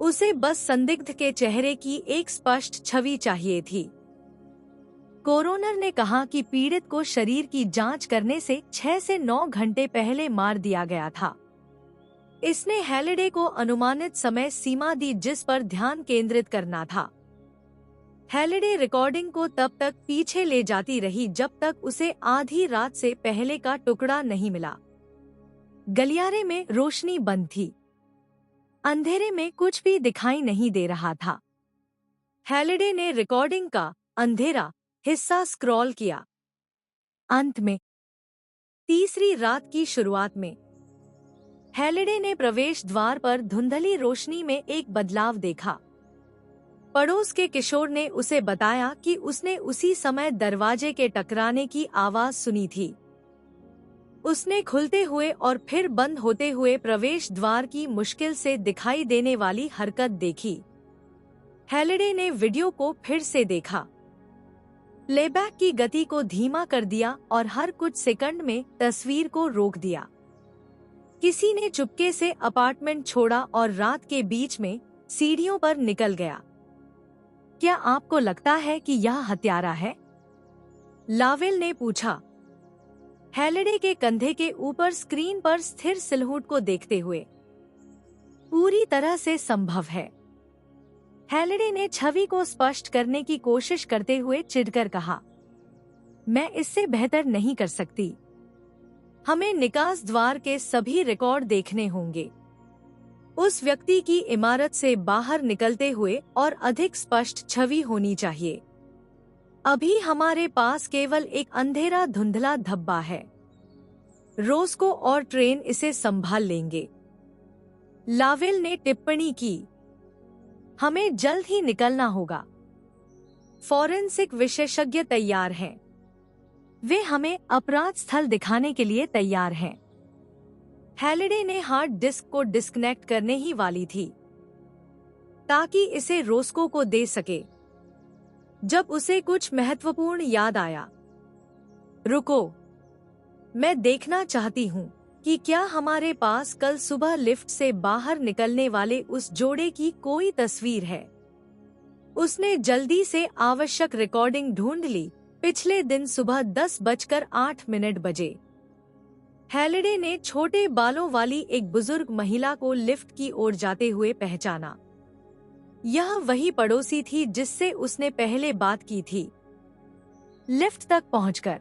उसे बस संदिग्ध के चेहरे की एक स्पष्ट छवि चाहिए थी। कोरोनर ने कहा कि पीड़ित को शरीर की जांच करने से 6 से 9 घंटे पहले मार दिया गया था। इसने हैलिडे को अनुमानित समय सीमा दी जिस पर ध्यान केंद्रित करना था। हैलिडे रिकॉर्डिंग को तब तक पीछे ले जाती रही जब तक उसे आधी रात से पहले का टुकड़ा नहीं मिला। गलियारे में रोशनी बंद थी। अंधेरे में कुछ भी दिखाई नहीं दे रहा था। हैलिडे ने रिकॉर्डिंग का अंधेरा हिस्सा स्क्रॉल किया। अंत में, तीसरी रात की शुरुआत में, हैलिडे ने प्रवेश द्वार पर धुंधली रोशनी में एक बदलाव देखा। पड़ोस के किशोर ने उसे बताया कि उसने उसी समय दरवाजे के टकराने की आवाज सुनी थी। उसने खुलते हुए और फिर बंद होते हुए प्रवेश द्वार की मुश्किल से दिखाई देने वाली हरकत देखी। हैलिडे ने वीडियो को फिर से देखा, प्लेबैक की गति को धीमा कर दिया और हर कुछ सेकंड में तस्वीर को रोक दिया। किसी ने चुपके से अपार्टमेंट छोड़ा और रात के बीच में सीढ़ियों पर निकल गया। क्या आपको लगता है कि यह हत्यारा है? लावेल ने पूछा, हैलिडे के कंधे के ऊपर स्क्रीन पर स्थिर सिलहुट को देखते हुए। पूरी तरह से संभव है, हैलिडे ने छवि को स्पष्ट करने की कोशिश करते हुए चिढ़कर कहा। मैं इससे बेहतर नहीं कर सकती। हमें निकास द्वार के सभी रिकॉर्ड देखने होंगे। उस व्यक्ति की इमारत से बाहर निकलते हुए और अधिक स्पष्ट छवि होनी चाहिए। अभी हमारे पास केवल एक अंधेरा धुंधला धब्बा है। रोस्को और ट्रेन इसे संभाल लेंगे। लावेल ने टिप्पणी की, हमें जल्द ही निकलना होगा। फॉरेंसिक विशेषज्ञ तैयार हैं। वे हमें अपराध स्थल दिखाने के लिए तैयार हैं। हैलिडे ने हार्ड डिस्क को डिस्कनेक्ट करने ही वाली थी ताकि इसे रोस्को को दे सके जब उसे कुछ महत्वपूर्ण याद आया। रुको, मैं देखना चाहती हूँ कि क्या हमारे पास कल सुबह लिफ्ट से बाहर निकलने वाले उस जोड़े की कोई तस्वीर है। उसने जल्दी से आवश्यक रिकॉर्डिंग ढूंढ ली। पिछले दिन सुबह 10:08 बजे हैलिडे ने छोटे बालों वाली एक बुजुर्ग महिला को लिफ्ट की ओर जाते हुए पहचाना। यह वही पड़ोसी थी जिससे उसने पहले बात की थी। लिफ्ट तक पहुंचकर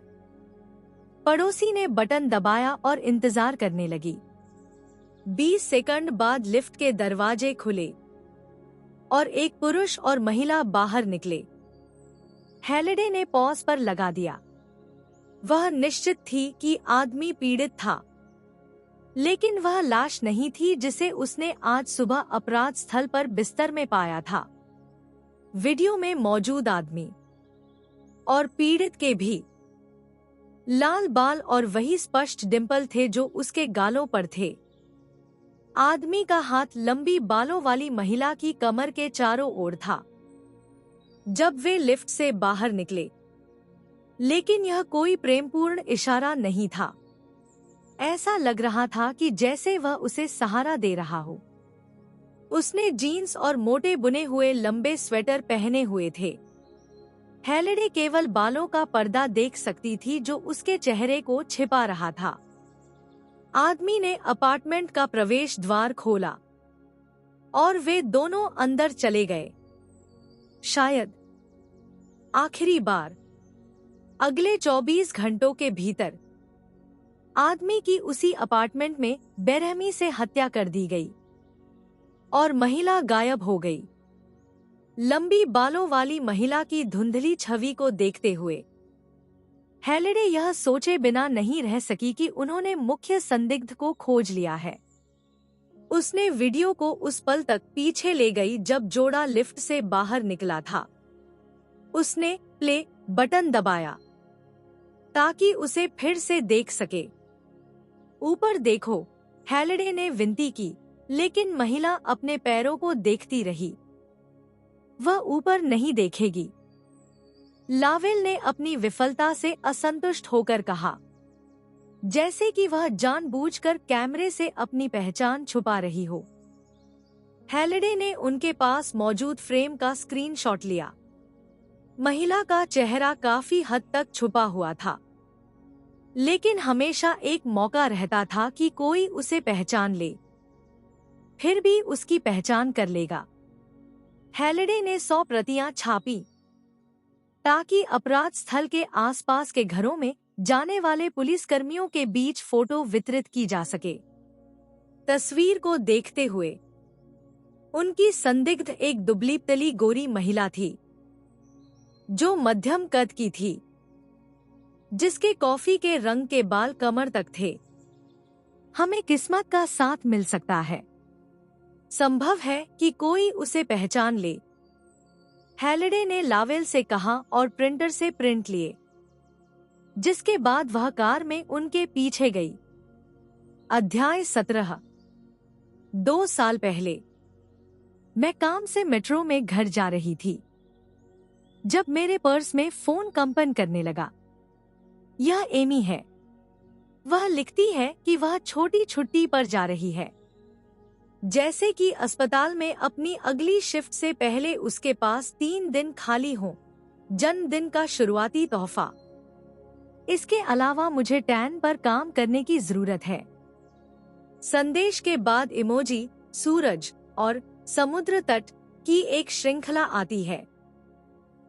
पड़ोसी ने बटन दबाया और इंतजार करने लगी। 20 सेकंड बाद लिफ्ट के दरवाजे खुले और एक पुरुष और महिला बाहर निकले। हैलिडे ने पॉज पर लगा दिया। वह निश्चित थी कि आदमी पीड़ित था, लेकिन वह लाश नहीं थी जिसे उसने आज सुबह अपराध स्थल पर बिस्तर में पाया था। वीडियो में मौजूद आदमी और पीड़ित के भी लाल बाल और वही स्पष्ट डिंपल थे जो उसके गालों पर थे। आदमी का हाथ लंबी बालों वाली महिला की कमर के चारों ओर था जब वे लिफ्ट से बाहर निकले, लेकिन यह कोई प्रेमपूर्ण इशारा नहीं था। ऐसा लग रहा था कि जैसे वह उसे सहारा दे रहा हो। उसने जीन्स और मोटे बुने हुए लंबे स्वेटर पहने हुए थे। हैलिडे केवल बालों का पर्दा देख सकती थी जो उसके चेहरे को छिपा रहा था। आदमी ने अपार्टमेंट का प्रवेश द्वार खोला और वे दोनों अंदर चले गए। शायद आखिरी बार। अगले 24 घंटों के भीतर आदमी की उसी अपार्टमेंट में बेरहमी से हत्या कर दी गई। और महिला गायब हो गई। लंबी बालों वाली महिला की धुंधली छवि को देखते हुए हैलिडे यह सोचे बिना नहीं रह सकी कि उन्होंने मुख्य संदिग्ध को खोज लिया है। उसने वीडियो को उस पल तक पीछे ले गई जब जोड़ा लिफ्ट से बाहर निकला था। उसने प्ले बटन दबाया ताकि उसे फिर से देख सके। ऊपर देखो, हैलिडे ने विनती की, लेकिन महिला अपने पैरों को देखती रही। वह ऊपर नहीं देखेगी। लावेल ने अपनी विफलता से असंतुष्ट होकर कहा, जैसे कि वह जानबूझकर कैमरे से अपनी पहचान छुपा रही हो। हैलिडे ने उनके पास मौजूद फ्रेम का स्क्रीनशॉट लिया। महिला का चेहरा काफी हद तक छुपा हुआ था, लेकिन हमेशा एक मौका रहता था कि कोई उसे पहचान ले। फिर भी उसकी पहचान कर लेगा। हैलिडे ने 100 प्रतियां छापी ताकि अपराध स्थल के आसपास के घरों में जाने वाले पुलिसकर्मियों के बीच फोटो वितरित की जा सके। तस्वीर को देखते हुए उनकी संदिग्ध एक दुबली पतली गोरी महिला थी, जो मध्यम कद की थी, जिसके कॉफी के रंग के बाल कमर तक थे। हमें किस्मत का साथ मिल सकता है। संभव है कि कोई उसे पहचान ले, हैलिडे ने लावेल से कहा और प्रिंटर से प्रिंट लिए, जिसके बाद वह कार में उनके पीछे गई। अध्याय 17। 2 साल पहले मैं काम से मेट्रो में घर जा रही थी जब मेरे पर्स में फोन कंपन करने लगा। यह एमी है। वह लिखती है कि वह छोटी छुट्टी पर जा रही है, जैसे कि अस्पताल में अपनी अगली शिफ्ट से पहले उसके पास 3 दिन खाली हों। जन्मदिन का शुरुआती तोहफा। इसके अलावा मुझे टैन पर काम करने की जरूरत है। संदेश के बाद इमोजी, सूरज और समुद्र तट की एक श्रृंखला आती है।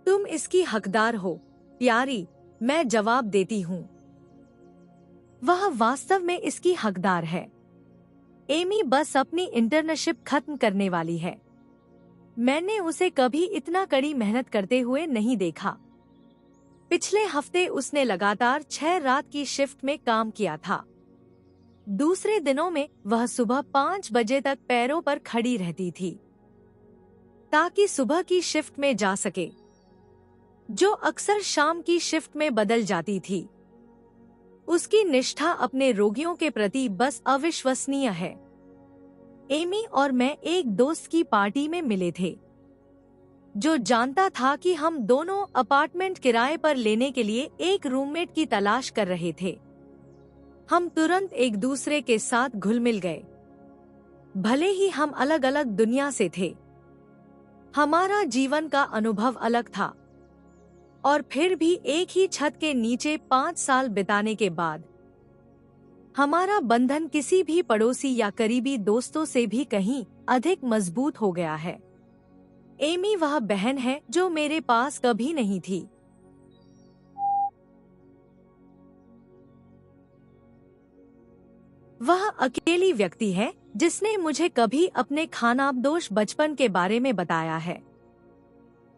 तुम इसकी हकदार हो, प्यारी, मैं जवाब देती हूँ। वह वास्तव में इसकी हकदार है। एमी बस अपनी इंटर्नशिप खत्म करने वाली है। मैंने उसे कभी इतना कड़ी मेहनत करते हुए नहीं देखा। पिछले हफ्ते उसने लगातार 6 रात की शिफ्ट में काम किया था। दूसरे दिनों में वह सुबह 5 बजे तक पैरों पर खड़ी रहती थी ताकि सुबह की शिफ्ट में जा सके, जो अक्सर शाम की शिफ्ट में बदल जाती थी। उसकी निष्ठा अपने रोगियों के प्रति बस अविश्वसनीय है। एमी और मैं एक दोस्त की पार्टी में मिले थे, जो जानता था कि हम दोनों अपार्टमेंट किराए पर लेने के लिए एक रूममेट की तलाश कर रहे थे। हम तुरंत एक दूसरे के साथ घुल मिल गए। भले ही हम अलग अलग दुनिया से थे, हमारा जीवन का अनुभव अलग था, और फिर भी एक ही छत के नीचे 5 साल बिताने के बाद हमारा बंधन किसी भी पड़ोसी या करीबी दोस्तों से भी कहीं अधिक मजबूत हो गया है। एमी वह बहन है जो मेरे पास कभी नहीं थी। वह अकेली व्यक्ति है जिसने मुझे कभी अपने खानाबदोश बचपन के बारे में बताया है,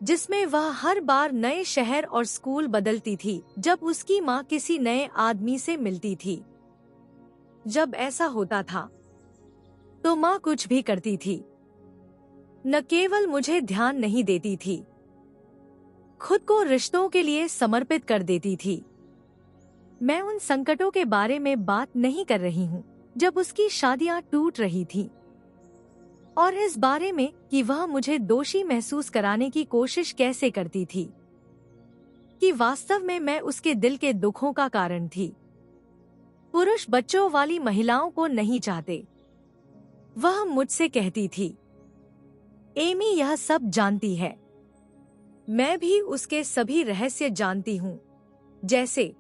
जिसमें वह हर बार नए शहर और स्कूल बदलती थी जब उसकी माँ किसी नए आदमी से मिलती थी। जब ऐसा होता था तो माँ कुछ भी करती थी। न केवल मुझे ध्यान नहीं देती थी, खुद को रिश्तों के लिए समर्पित कर देती थी। मैं उन संकटों के बारे में बात नहीं कर रही हूँ जब उसकी शादियाँ टूट रही थीं, और इस बारे में कि वह मुझे दोषी महसूस कराने की कोशिश कैसे करती थी, कि वास्तव में मैं उसके दिल के दुखों का कारण थी। पुरुष बच्चों वाली महिलाओं को नहीं चाहते, वह मुझसे कहती थी। एमी यह सब जानती है। मैं भी उसके सभी रहस्य जानती हूँ। जैसे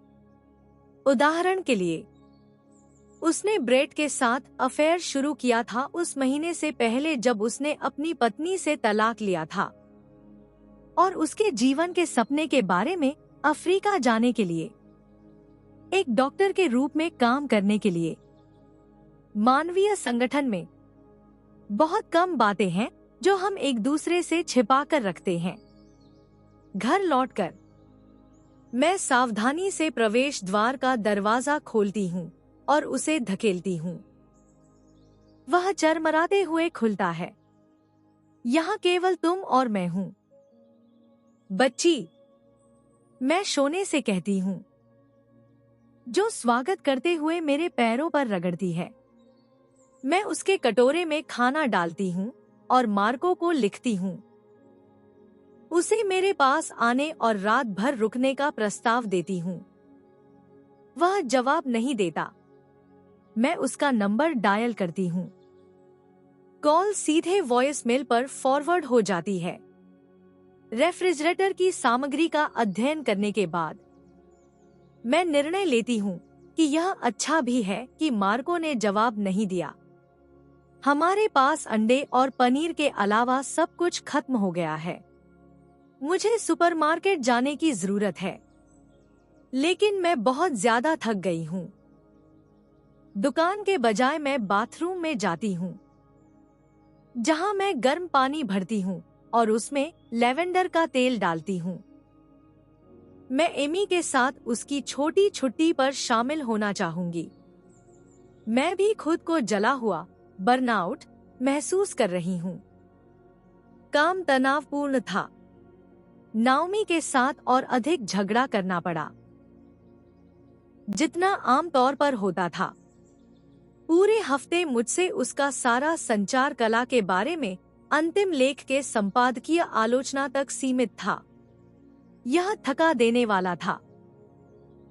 उदाहरण के लिए, उसने ब्रेट के साथ अफेयर शुरू किया था उस महीने से पहले जब उसने अपनी पत्नी से तलाक लिया था, और उसके जीवन के सपने के बारे में अफ्रीका जाने के लिए, एक डॉक्टर के रूप में काम करने के लिए, मानवीय संगठन में बहुत कम बातें हैं जो हम एक दूसरे से छिपा कर रखते हैं। घर लौटकर मैं सावधानी से प्रवेश द्वार का दरवाजा खोलती हूँ और उसे धकेलती हूँ। वह चरमराते हुए खुलता है। यहाँ केवल तुम और मैं हूँ। बच्ची, मैं सोने से कहती हूँ, जो स्वागत करते हुए मेरे पैरों पर रगड़ती है। मैं उसके कटोरे में खाना डालती हूँ और मार्को को लिखती हूँ। उसे मेरे पास आने और रात भर रुकने का प्रस्ताव देती हूँ। वह जवाब नहीं देता। मैं उसका नंबर डायल करती हूँ। कॉल सीधे वॉइसमेल पर फॉरवर्ड हो जाती है। रेफ्रिजरेटर की सामग्री का अध्ययन करने के बाद मैं निर्णय लेती हूँ कि यह अच्छा भी है कि मार्को ने जवाब नहीं दिया। हमारे पास अंडे और पनीर के अलावा सब कुछ खत्म हो गया है। मुझे सुपरमार्केट जाने की जरूरत है, लेकिन मैं बहुत ज्यादा थक गई हूँ। दुकान के बजाय मैं बाथरूम में जाती हूँ, जहाँ मैं गर्म पानी भरती हूँ और उसमें लैवेंडर का तेल डालती हूँ। मैं एमी के साथ उसकी छोटी छुट्टी पर शामिल होना चाहूंगी। मैं भी खुद को जला हुआ, बर्नआउट महसूस कर रही हूँ। काम तनावपूर्ण था। नाओमी के साथ और अधिक झगड़ा करना पड़ा, जितना आमतौर पर होता था। पूरे हफ्ते मुझसे उसका सारा संचार कला के बारे में अंतिम लेख के संपादकीय आलोचना तक सीमित था। यह थका देने वाला था।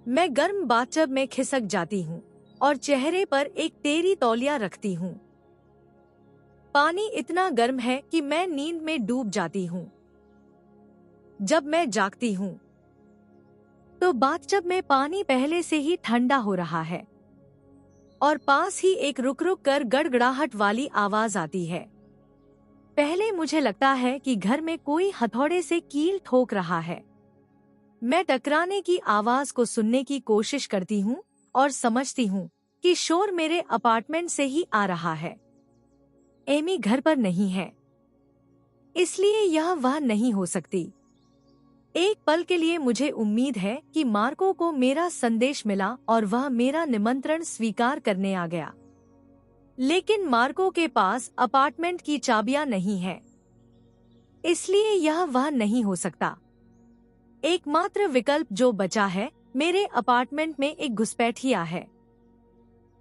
मैं गर्म बाथटब में खिसक जाती हूँ और चेहरे पर एक तेरी तौलिया रखती हूँ। पानी इतना गर्म है कि मैं नींद में डूब जाती हूँ। जब मैं जागती हूँ तो बाथटब में पानी पहले से ही ठंडा हो रहा है और पास ही एक रुक रुक कर गड़गड़ाहट वाली आवाज आती है। पहले मुझे लगता है कि घर में कोई हथौड़े से कील ठोक रहा है। मैं टकराने की आवाज को सुनने की कोशिश करती हूँ और समझती हूँ कि शोर मेरे अपार्टमेंट से ही आ रहा है। एमी घर पर नहीं है, इसलिए यह वह नहीं हो सकती। एक पल के लिए मुझे उम्मीद है कि मार्को को मेरा संदेश मिला और वह मेरा निमंत्रण स्वीकार करने आ गया। लेकिन मार्को के पास अपार्टमेंट की चाबियां नहीं है, इसलिए यह वह नहीं हो सकता। एकमात्र विकल्प जो बचा है मेरे अपार्टमेंट में एक घुसपैठिया है।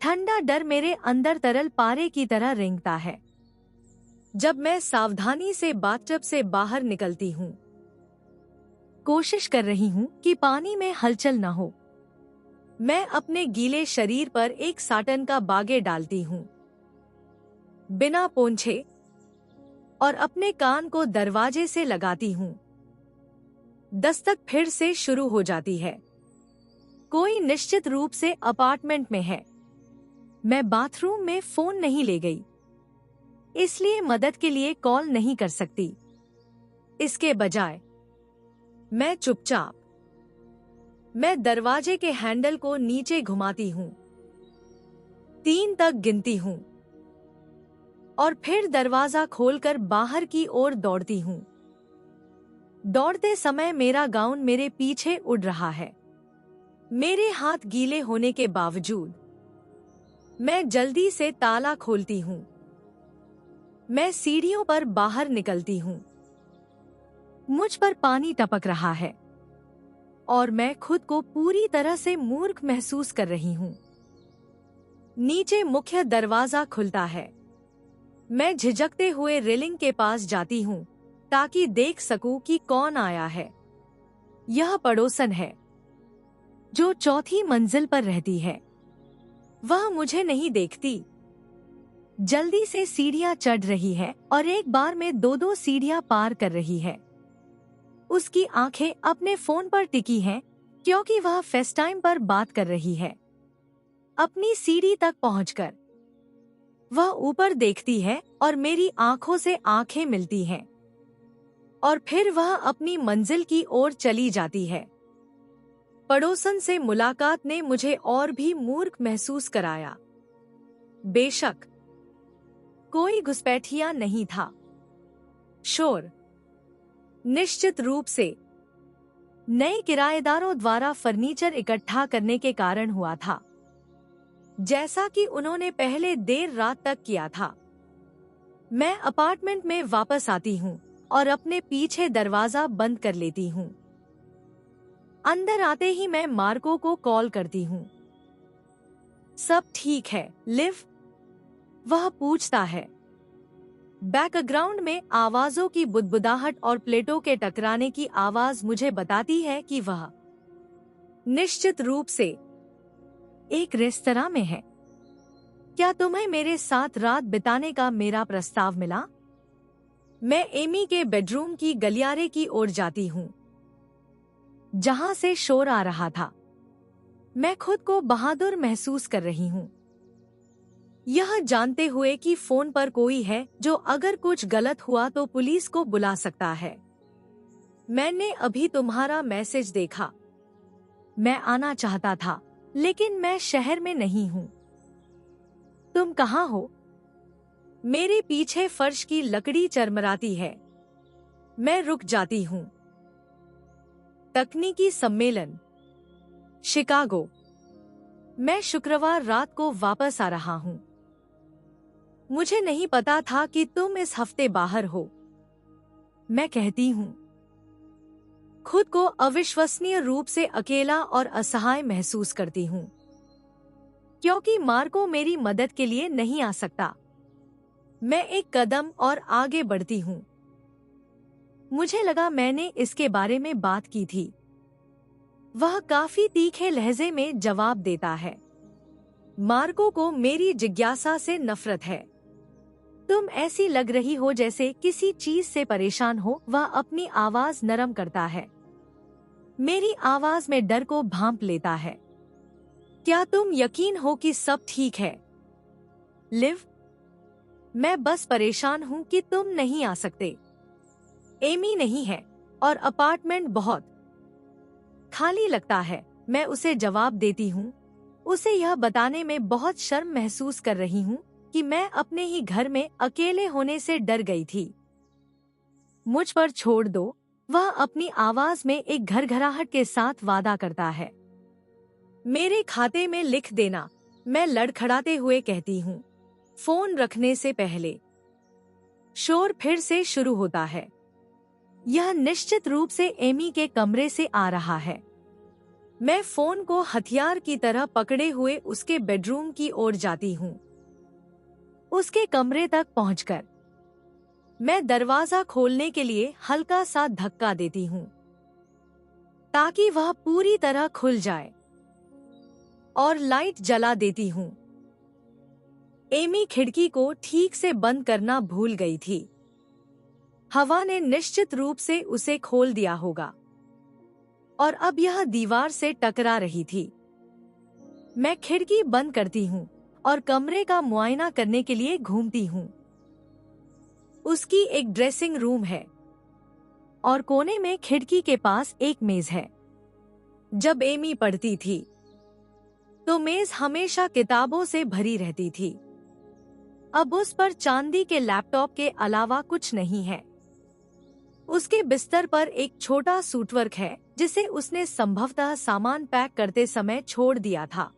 ठंडा डर मेरे अंदर तरल पारे की तरह रेंगता है। जब मैं सावधानी से बाथटब से बाहर निकलती हूँ, कोशिश कर रही हूँ कि पानी में हलचल न हो। मैं अपने गीले शरीर पर एक साटन का बागे डालती हूँ, बिना पोंछे, और अपने कान को दरवाजे से लगाती हूँ। दस्तक फिर से शुरू हो जाती है। कोई निश्चित रूप से अपार्टमेंट में है। मैं बाथरूम में फोन नहीं ले गई, इसलिए मदद के लिए कॉल नहीं कर सकती। इसके बजाय मैं चुपचाप मैं दरवाजे के हैंडल को नीचे घुमाती हूँ, 3 तक गिनती हूँ और फिर दरवाजा खोलकर बाहर की ओर दौड़ती हूँ। दौड़ते समय मेरा गाउन मेरे पीछे उड़ रहा है। मेरे हाथ गीले होने के बावजूद मैं जल्दी से ताला खोलती हूँ। मैं सीढ़ियों पर बाहर निकलती हूँ। मुझ पर पानी टपक रहा है और मैं खुद को पूरी तरह से मूर्ख महसूस कर रही हूँ। नीचे मुख्य दरवाजा खुलता है। मैं झिझकते हुए रेलिंग के पास जाती हूँ ताकि देख सकूं कि कौन आया है। यह पड़ोसन है जो 4थी मंजिल पर रहती है। वह मुझे नहीं देखती। जल्दी से सीढ़ियां चढ़ रही है और एक बार में 2-2 सीढ़ियां पार कर रही है। उसकी आंखें अपने फोन पर टिकी हैं क्योंकि वह फेसटाइम पर बात कर रही है। अपनी सीढ़ी तक पहुंचकर वह ऊपर देखती है और मेरी आंखों से आंखें मिलती हैं और फिर वह अपनी मंजिल की ओर चली जाती है। पड़ोसन से मुलाकात ने मुझे और भी मूर्ख महसूस कराया। बेशक कोई घुसपैठिया नहीं था। शोर निश्चित रूप से नए किराएदारों द्वारा फर्नीचर इकट्ठा करने के कारण हुआ था, जैसा कि उन्होंने पहले देर रात तक किया था। मैं अपार्टमेंट में वापस आती हूँ और अपने पीछे दरवाजा बंद कर लेती हूँ। अंदर आते ही मैं मार्को को कॉल करती हूँ। सब ठीक है, लिव? वह पूछता है। बैकग्राउंड में आवाजों की बुदबुदाहट और प्लेटों के टकराने की आवाज मुझे बताती है कि वह निश्चित रूप से एक रेस्तरां में है। क्या तुम्हें मेरे साथ रात बिताने का मेरा प्रस्ताव मिला? मैं एमी के बेडरूम की गलियारे की ओर जाती हूँ, जहां से शोर आ रहा था। मैं खुद को बहादुर महसूस कर रही हूँ, यह जानते हुए कि फोन पर कोई है जो अगर कुछ गलत हुआ तो पुलिस को बुला सकता है। मैंने अभी तुम्हारा मैसेज देखा। मैं आना चाहता था, लेकिन मैं शहर में नहीं हूँ। तुम कहाँ हो? मेरे पीछे फर्श की लकड़ी चरमराती है। मैं रुक जाती हूँ। तकनीकी सम्मेलन, शिकागो। मैं शुक्रवार रात को वापस आ रहा हूँ। मुझे नहीं पता था कि तुम इस हफ्ते बाहर हो, मैं कहती हूँ। खुद को अविश्वसनीय रूप से अकेला और असहाय महसूस करती हूँ, क्योंकि मार्को मेरी मदद के लिए नहीं आ सकता। मैं एक कदम और आगे बढ़ती हूँ। मुझे लगा मैंने इसके बारे में बात की थी। वह काफी तीखे लहजे में जवाब देता है। मार्को को मेरी जिज्ञासा से नफरत है। तुम ऐसी लग रही हो जैसे किसी चीज से परेशान हो। वह अपनी आवाज नरम करता है। मेरी आवाज में डर को भांप लेता है। क्या तुम यकीन हो कि सब ठीक है, लिव? मैं बस परेशान हूँ कि तुम नहीं आ सकते। एमी नहीं है और अपार्टमेंट बहुत खाली लगता है। मैं उसे जवाब देती हूँ, उसे यह बताने में बहुत शर्म महसूस कर रही हूँ कि मैं अपने ही घर में अकेले होने से डर गई थी। मुझ पर छोड़ दो, वह अपनी आवाज में एक घरघराहट के साथ वादा करता है। मेरे खाते में लिख देना, मैं लड़खड़ाते हुए कहती हूँ, फोन रखने से पहले। शोर फिर से शुरू होता है। यह निश्चित रूप से एमी के कमरे से आ रहा है। मैं फोन को हथियार की तरह पकड़े हुए उसके बेडरूम की ओर जाती हूँ। उसके कमरे तक पहुंचकर मैं दरवाजा खोलने के लिए हल्का सा धक्का देती हूँ, ताकि वह पूरी तरह खुल जाए, और लाइट जला देती हूँ। एमी खिड़की को ठीक से बंद करना भूल गई थी। हवा ने निश्चित रूप से उसे खोल दिया होगा, और अब यह दीवार से टकरा रही थी। मैं खिड़की बंद करती हूँ और कमरे का मुआयना करने के लिए घूमती हूँ। उसकी एक ड्रेसिंग रूम है और कोने में खिड़की के पास एक मेज है। जब एमी पढ़ती थी तो मेज हमेशा किताबों से भरी रहती थी। अब उस पर चांदी के लैपटॉप के अलावा कुछ नहीं है। उसके बिस्तर पर एक छोटा सूटवर्क है, जिसे उसने संभवतः सामान पैक करते समय छोड़ दिया था।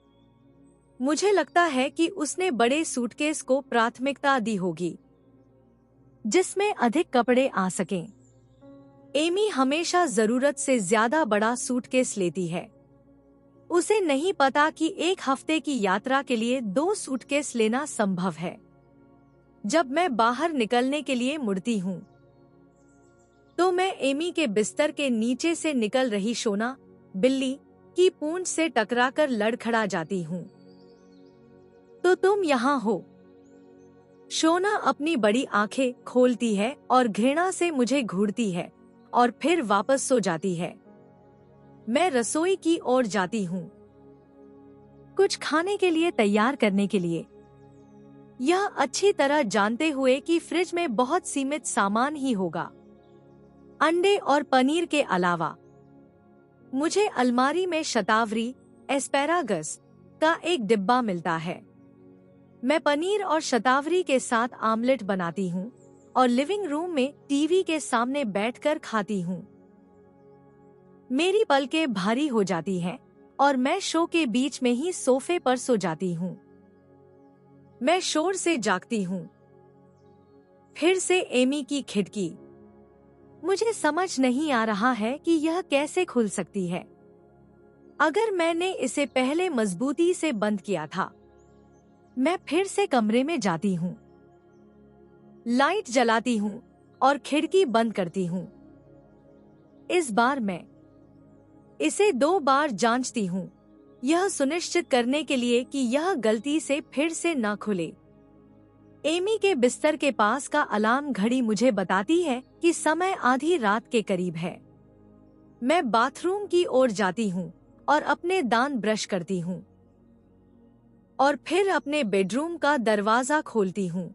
मुझे लगता है कि उसने बड़े सूटकेस को प्राथमिकता दी होगी, जिसमें अधिक कपड़े आ सकें। एमी हमेशा जरूरत से ज्यादा बड़ा सूटकेस लेती है। उसे नहीं पता कि एक हफ्ते की यात्रा के लिए 2 सूटकेस लेना संभव है। जब मैं बाहर निकलने के लिए मुड़ती हूँ, तो मैं एमी के बिस्तर के नीचे से निकल रही शोना, बिल्ली की पूंछ से टकराकर लड़खड़ा जाती हूँ। तो तुम यहाँ हो? शोना अपनी बड़ी आंखें खोलती है और घृणा से मुझे घूरती है और फिर वापस सो जाती है। मैं रसोई की ओर जाती हूँ, कुछ खाने के लिए तैयार करने के लिए, यह अच्छी तरह जानते हुए कि फ्रिज में बहुत सीमित सामान ही होगा, अंडे और पनीर के अलावा। मुझे अलमारी में शतावरी एस्पैरागस का एक डिब्बा मिलता है। मैं पनीर और शतावरी के साथ आमलेट बनाती हूँ और लिविंग रूम में टीवी के सामने बैठकर खाती हूँ। मेरी पलकें भारी हो जाती हैं और मैं शो के बीच में ही सोफे पर सो जाती हूँ। मैं शोर से जागती हूँ। फिर से एमी की खिड़की। मुझे समझ नहीं आ रहा है कि यह कैसे खुल सकती है। अगर मैंने इसे पहले मजबूती से बंद किया था। मैं फिर से कमरे में जाती हूँ, लाइट जलाती हूँ और खिड़की बंद करती हूँ। इस बार मैं इसे 2 बार जांचती हूँ, यह सुनिश्चित करने के लिए कि यह गलती से फिर से न खुले। एमी के बिस्तर के पास का अलार्म घड़ी मुझे बताती है कि समय आधी रात के करीब है। मैं बाथरूम की ओर जाती हूँ और अपने दांत ब्रश करती हूँ और फिर अपने बेडरूम का दरवाजा खोलती हूँ।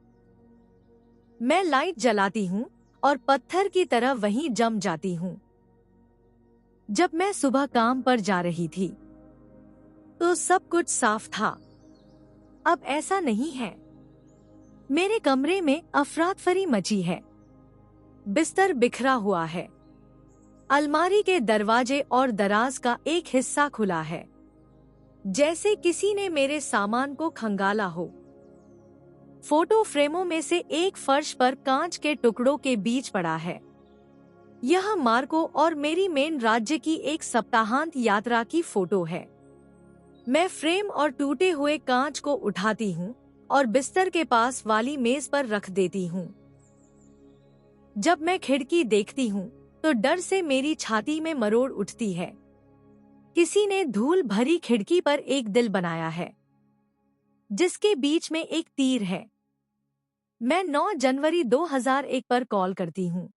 मैं लाइट जलाती हूँ और पत्थर की तरह वहीं जम जाती हूँ। जब मैं सुबह काम पर जा रही थी तो सब कुछ साफ था। अब ऐसा नहीं है। मेरे कमरे में अफरातफरी मची है। बिस्तर बिखरा हुआ है। अलमारी के दरवाजे और दराज का एक हिस्सा खुला है, जैसे किसी ने मेरे सामान को खंगाला हो। फोटो फ्रेमों में से एक फर्श पर कांच के टुकड़ों के बीच पड़ा है। यह मार्को और मेरी मेन राज्य की एक सप्ताहांत यात्रा की फोटो है। मैं फ्रेम और टूटे हुए कांच को उठाती हूँ और बिस्तर के पास वाली मेज पर रख देती हूँ। जब मैं खिड़की देखती हूँ तो डर से मेरी छाती में मरोड़ उठती है। किसी ने धूल भरी खिड़की पर एक दिल बनाया है, जिसके बीच में एक तीर है। मैं 9 जनवरी 2001 पर कॉल करती हूँ।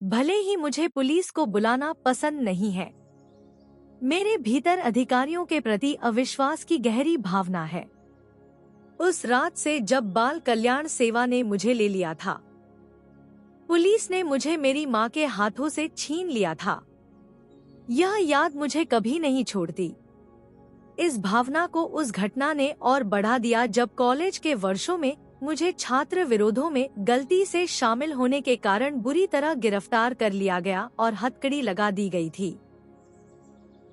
भले ही मुझे पुलिस को बुलाना पसंद नहीं है, मेरे भीतर अधिकारियों के प्रति अविश्वास की गहरी भावना है। उस रात से जब बाल कल्याण सेवा ने मुझे ले लिया था, पुलिस ने मुझे मेरी माँ के हाथों से छीन लिया था। यह याद मुझे कभी नहीं छोड़ती। इस भावना को उस घटना ने और बढ़ा दिया जब कॉलेज के वर्षों में मुझे छात्र विरोधों में गलती से शामिल होने के कारण बुरी तरह गिरफ्तार कर लिया गया और हथकड़ी लगा दी गई थी।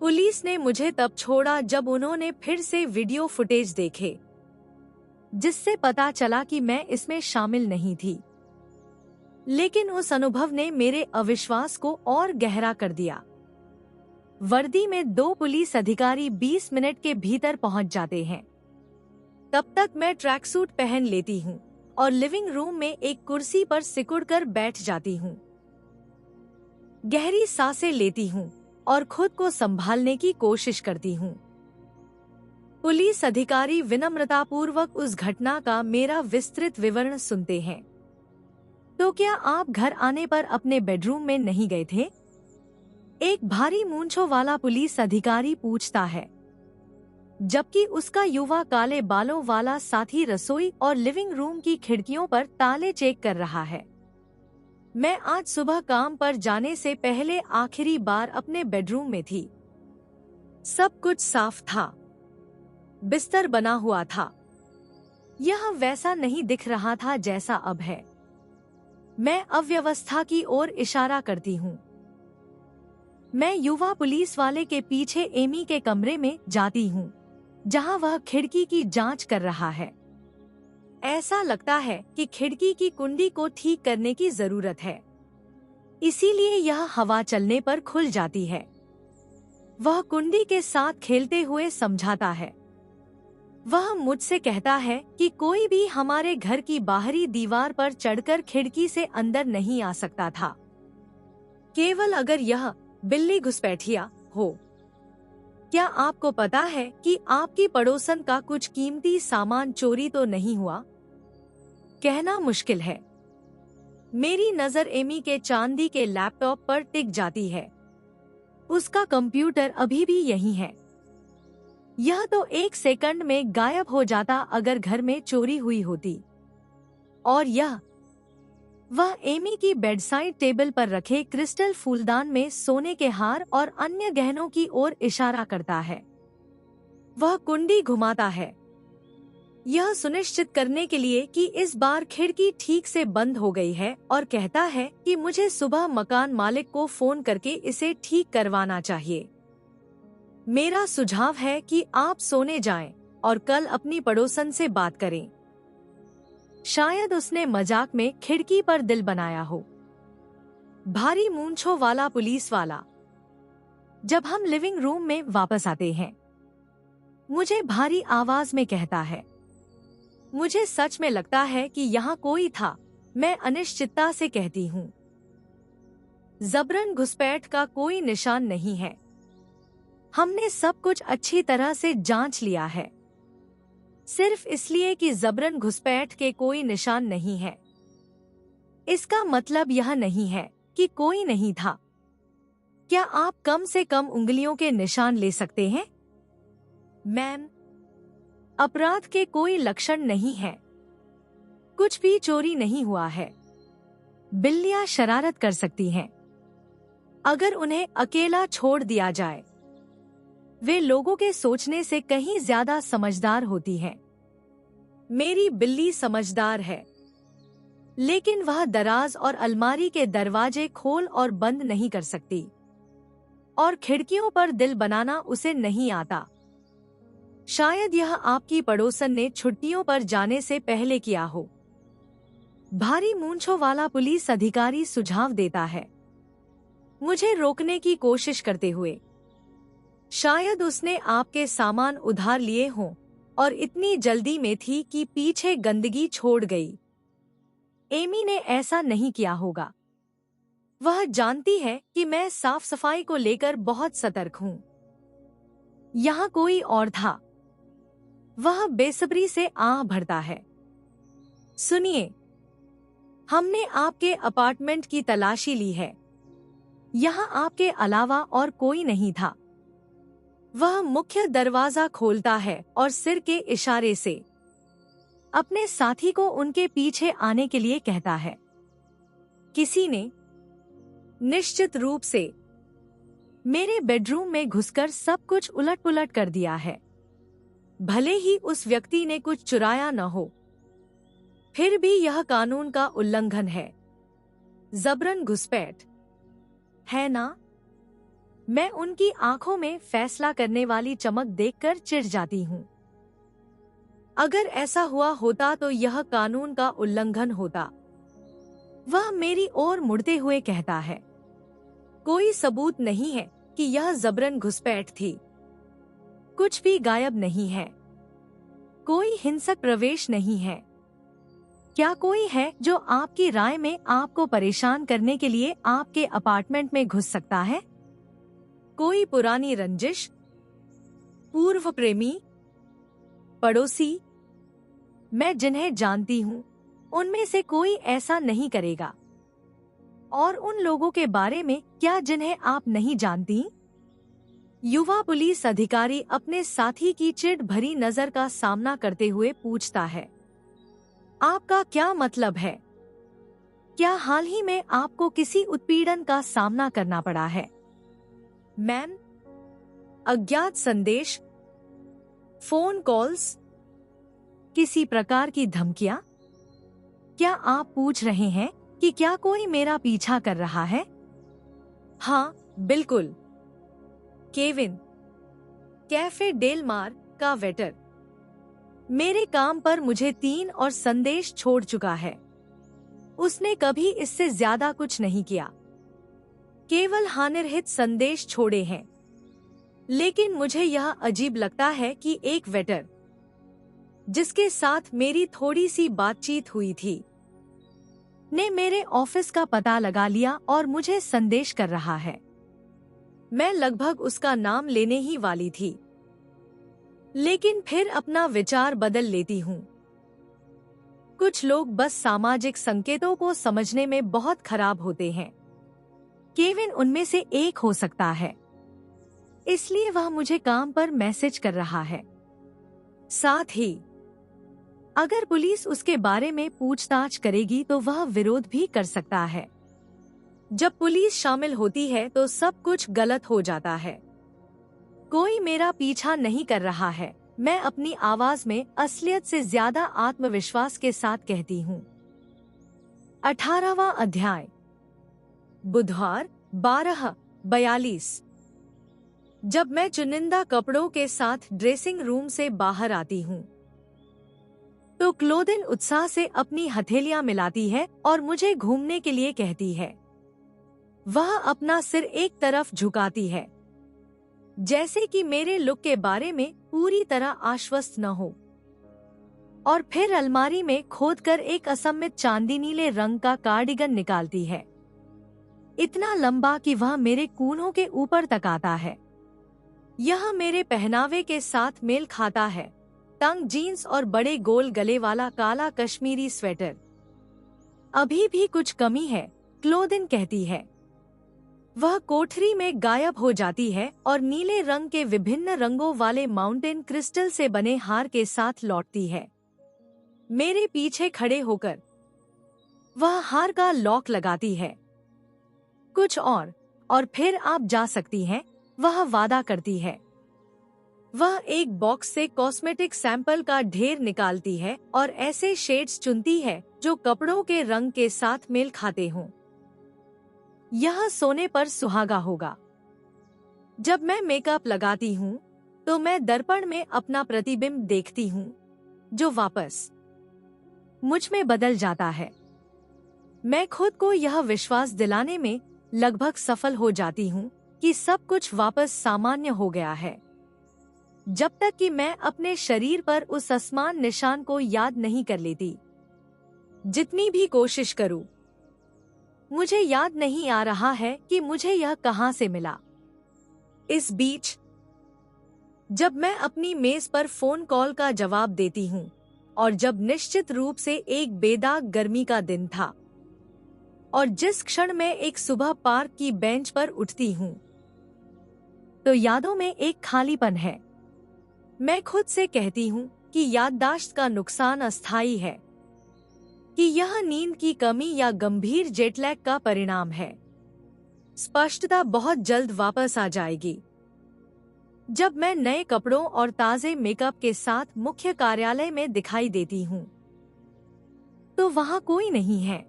पुलिस ने मुझे तब छोड़ा जब उन्होंने फिर से वीडियो फुटेज देखे, जिससे पता चला कि मैं इसमें शामिल नहीं थी। लेकिन उस अनुभव ने मेरे अविश्वास को और गहरा कर दिया। वर्दी में 2 पुलिस अधिकारी 20 मिनट के भीतर पहुंच जाते हैं। तब तक मैं ट्रैक सूट पहन लेती हूँ और लिविंग रूम में एक कुर्सी पर सिकुड़कर बैठ जाती हूँ। गहरी सांसें लेती हूँ और खुद को संभालने की कोशिश करती हूँ। पुलिस अधिकारी विनम्रतापूर्वक उस घटना का मेरा विस्तृत विवरण सुनते हैं। तो क्या आप घर आने पर अपने बेडरूम में नहीं गए थे? एक भारी मूंछों वाला पुलिस अधिकारी पूछता है, जबकि उसका युवा काले बालों वाला साथी रसोई और लिविंग रूम की खिड़कियों पर ताले चेक कर रहा है। मैं आज सुबह काम पर जाने से पहले आखिरी बार अपने बेडरूम में थी। सब कुछ साफ था। बिस्तर बना हुआ था। यह वैसा नहीं दिख रहा था जैसा अब है। मैं अव्यवस्था की ओर इशारा करती हूँ। मैं युवा पुलिस वाले के पीछे एमी के कमरे में जाती हूँ, जहाँ वह खिड़की की जांच कर रहा है। ऐसा लगता है कि खिड़की की कुंडी को ठीक करने की जरूरत है, इसीलिए यह हवा चलने पर खुल जाती है। वह कुंडी के साथ खेलते हुए समझाता है। वह मुझसे कहता है कि कोई भी हमारे घर की बाहरी दीवार पर चढ़कर खिड़की से अंदर नहीं आ सकता था, केवल अगर यह बिल्ली घुसपैठिया हो। क्या आपको पता है कि आपकी पड़ोसन का कुछ कीमती सामान चोरी तो नहीं हुआ? कहना मुश्किल है। मेरी नजर एमी के चांदी के लैपटॉप पर टिक जाती है। उसका कंप्यूटर अभी भी यहीं है। यह तो 1 सेकंड में गायब हो जाता अगर घर में चोरी हुई होती। और वह एमी की बेडसाइड टेबल पर रखे क्रिस्टल फूलदान में सोने के हार और अन्य गहनों की ओर इशारा करता है। वह कुंडी घुमाता है। यह सुनिश्चित करने के लिए कि इस बार खिड़की ठीक से बंद हो गई है और कहता है कि मुझे सुबह मकान मालिक को फोन करके इसे ठीक करवाना चाहिए। मेरा सुझाव है कि आप सोने जाएं और कल अपनी पड़ोसन से बात करें। शायद उसने मजाक में खिड़की पर दिल बनाया हो। भारी मूंछों वाला पुलिस वाला। जब हम लिविंग रूम में वापस आते हैं, मुझे भारी आवाज में कहता है, मुझे सच में लगता है कि यहाँ कोई था। मैं अनिश्चितता से कहती हूँ, जबरन घुसपैठ का कोई निशान नहीं है। हमने सब कुछ अच्छी तरह से जांच लिया है। सिर्फ इसलिए कि जबरन घुसपैठ के कोई निशान नहीं है, इसका मतलब यह नहीं है कि कोई नहीं था। क्या आप कम से कम उंगलियों के निशान ले सकते हैं? मैम, अपराध के कोई लक्षण नहीं है। कुछ भी चोरी नहीं हुआ है। बिल्लियां शरारत कर सकती हैं अगर उन्हें अकेला छोड़ दिया जाए। वे लोगों के सोचने से कहीं ज्यादा समझदार होती हैं। मेरी बिल्ली समझदार है, लेकिन वह दराज और अलमारी के दरवाजे खोल और बंद नहीं कर सकती, और खिड़कियों पर दिल बनाना उसे नहीं आता। शायद यह आपकी पड़ोसन ने छुट्टियों पर जाने से पहले किया हो। भारी मूंछों वाला पुलिस अधिकारी सुझाव देता है, मुझे रोकने की कोशिश करते हुए। शायद उसने आपके सामान उधार लिए हों और इतनी जल्दी में थी कि पीछे गंदगी छोड़ गई। एमी ने ऐसा नहीं किया होगा। वह जानती है कि मैं साफ सफाई को लेकर बहुत सतर्क हूँ। यहाँ कोई और था। वह बेसब्री से आह भरता है। सुनिए, हमने आपके अपार्टमेंट की तलाशी ली है। यहाँ आपके अलावा और कोई नहीं था। वह मुख्य दरवाजा खोलता है और सिर के इशारे से अपने साथी को उनके पीछे आने के लिए कहता है। किसी ने निश्चित रूप से मेरे बेडरूम में घुसकर सब कुछ उलट-पुलट कर दिया है। भले ही उस व्यक्ति ने कुछ चुराया न हो, फिर भी यह कानून का उल्लंघन है। जबरन घुसपैठ है ना? मैं उनकी आंखों में फैसला करने वाली चमक देखकर चिढ़ जाती हूँ। अगर ऐसा हुआ होता तो यह कानून का उल्लंघन होता। वह मेरी ओर मुड़ते हुए कहता है, कोई सबूत नहीं है कि यह जबरन घुसपैठ थी। कुछ भी गायब नहीं है। कोई हिंसक प्रवेश नहीं है। क्या कोई है जो आपकी राय में आपको परेशान करने के लिए आपके अपार्टमेंट में घुस सकता है? कोई पुरानी रंजिश, पूर्व प्रेमी, पड़ोसी? मैं जिन्हें जानती हूँ, उनमें से कोई ऐसा नहीं करेगा। और उन लोगों के बारे में क्या जिन्हें आप नहीं जानती? युवा पुलिस अधिकारी अपने साथी की चिढ़ भरी नजर का सामना करते हुए पूछता है, आपका क्या मतलब है? क्या हाल ही में आपको किसी उत्पीड़न का सामना करना पड़ा है? मैम, अज्ञात संदेश, फोन कॉल्स, किसी प्रकार की धमकियां? क्या आप पूछ रहे हैं कि क्या कोई मेरा पीछा कर रहा है? हाँ, बिल्कुल। केविन, कैफे डेल मार का वेटर, मेरे काम पर मुझे 3 और संदेश छोड़ चुका है। उसने कभी इससे ज्यादा कुछ नहीं किया, केवल हानिरहित संदेश छोड़े हैं। लेकिन मुझे यह अजीब लगता है कि एक वेटर, जिसके साथ मेरी थोड़ी सी बातचीत हुई थी, ने मेरे ऑफिस का पता लगा लिया और मुझे संदेश कर रहा है। मैं लगभग उसका नाम लेने ही वाली थी, लेकिन फिर अपना विचार बदल लेती हूँ। कुछ लोग बस सामाजिक संकेतों को समझने में बहुत खराब होते हैं। केविन उनमें से एक हो सकता है, इसलिए वह मुझे काम पर मैसेज कर रहा है। साथ ही अगर पुलिस उसके बारे में पूछताछ करेगी तो वह विरोध भी कर सकता है। जब पुलिस शामिल होती है तो सब कुछ गलत हो जाता है। कोई मेरा पीछा नहीं कर रहा है, मैं अपनी आवाज में असलियत से ज्यादा आत्मविश्वास के साथ कहती हूँ। 18वां अध्याय। बुधवार 12:42। जब मैं चुनिंदा कपड़ों के साथ ड्रेसिंग रूम से बाहर आती हूँ तो क्लोदिन उत्साह से अपनी हथेलियां मिलाती है और मुझे घूमने के लिए कहती है। वह अपना सिर एक तरफ झुकाती है, जैसे कि मेरे लुक के बारे में पूरी तरह आश्वस्त न हो, और फिर अलमारी में खोदकर एक असममित चांदी नीले रंग का कार्डिगन निकालती है, इतना लंबा कि वह मेरे कूल्हों के ऊपर तक आता है। यह मेरे पहनावे के साथ मेल खाता है, तंग जीन्स और बड़े गोल गले वाला काला कश्मीरी स्वेटर। अभी भी कुछ कमी है, क्लोदिन कहती है। वह कोठरी में गायब हो जाती है और नीले रंग के विभिन्न रंगों वाले माउंटेन क्रिस्टल से बने हार के साथ लौटती है। मेरे पीछे खड़े होकर वह हार का लॉक लगाती है। कुछ और फिर आप जा सकती हैं, वह वादा करती है। वह एक बॉक्स से कॉस्मेटिक सैंपल का ढेर निकालती है और ऐसे शेड्स चुनती है जो कपड़ों के रंग के साथ मेल खाते हों। यह सोने पर सुहागा होगा। जब मैं मेकअप लगाती हूँ तो मैं दर्पण में अपना प्रतिबिंब देखती हूँ, जो वापस मुझ में बदल जाता है। मैं खुद को यह विश्वास दिलाने में लगभग सफल हो जाती हूँ कि सब कुछ वापस सामान्य हो गया है, जब तक कि मैं अपने शरीर पर उस असमान निशान को याद नहीं कर लेती। जितनी भी कोशिश करूं, मुझे याद नहीं आ रहा है कि मुझे यह कहां से मिला। इस बीच जब मैं अपनी मेज पर फोन कॉल का जवाब देती हूं और जब निश्चित रूप से एक बेदाग गर्मी का दिन था और जिस क्षण मैं एक सुबह पार्क की बेंच पर उठती हूं तो यादों में एक खालीपन है। मैं खुद से कहती हूँ कि याददाश्त का नुकसान अस्थायी है, कि यह नींद की कमी या गंभीर जेटलैग का परिणाम है। स्पष्टता बहुत जल्द वापस आ जाएगी। जब मैं नए कपड़ों और ताजे मेकअप के साथ मुख्य कार्यालय में दिखाई देती हूँ तो वहाँ कोई नहीं है।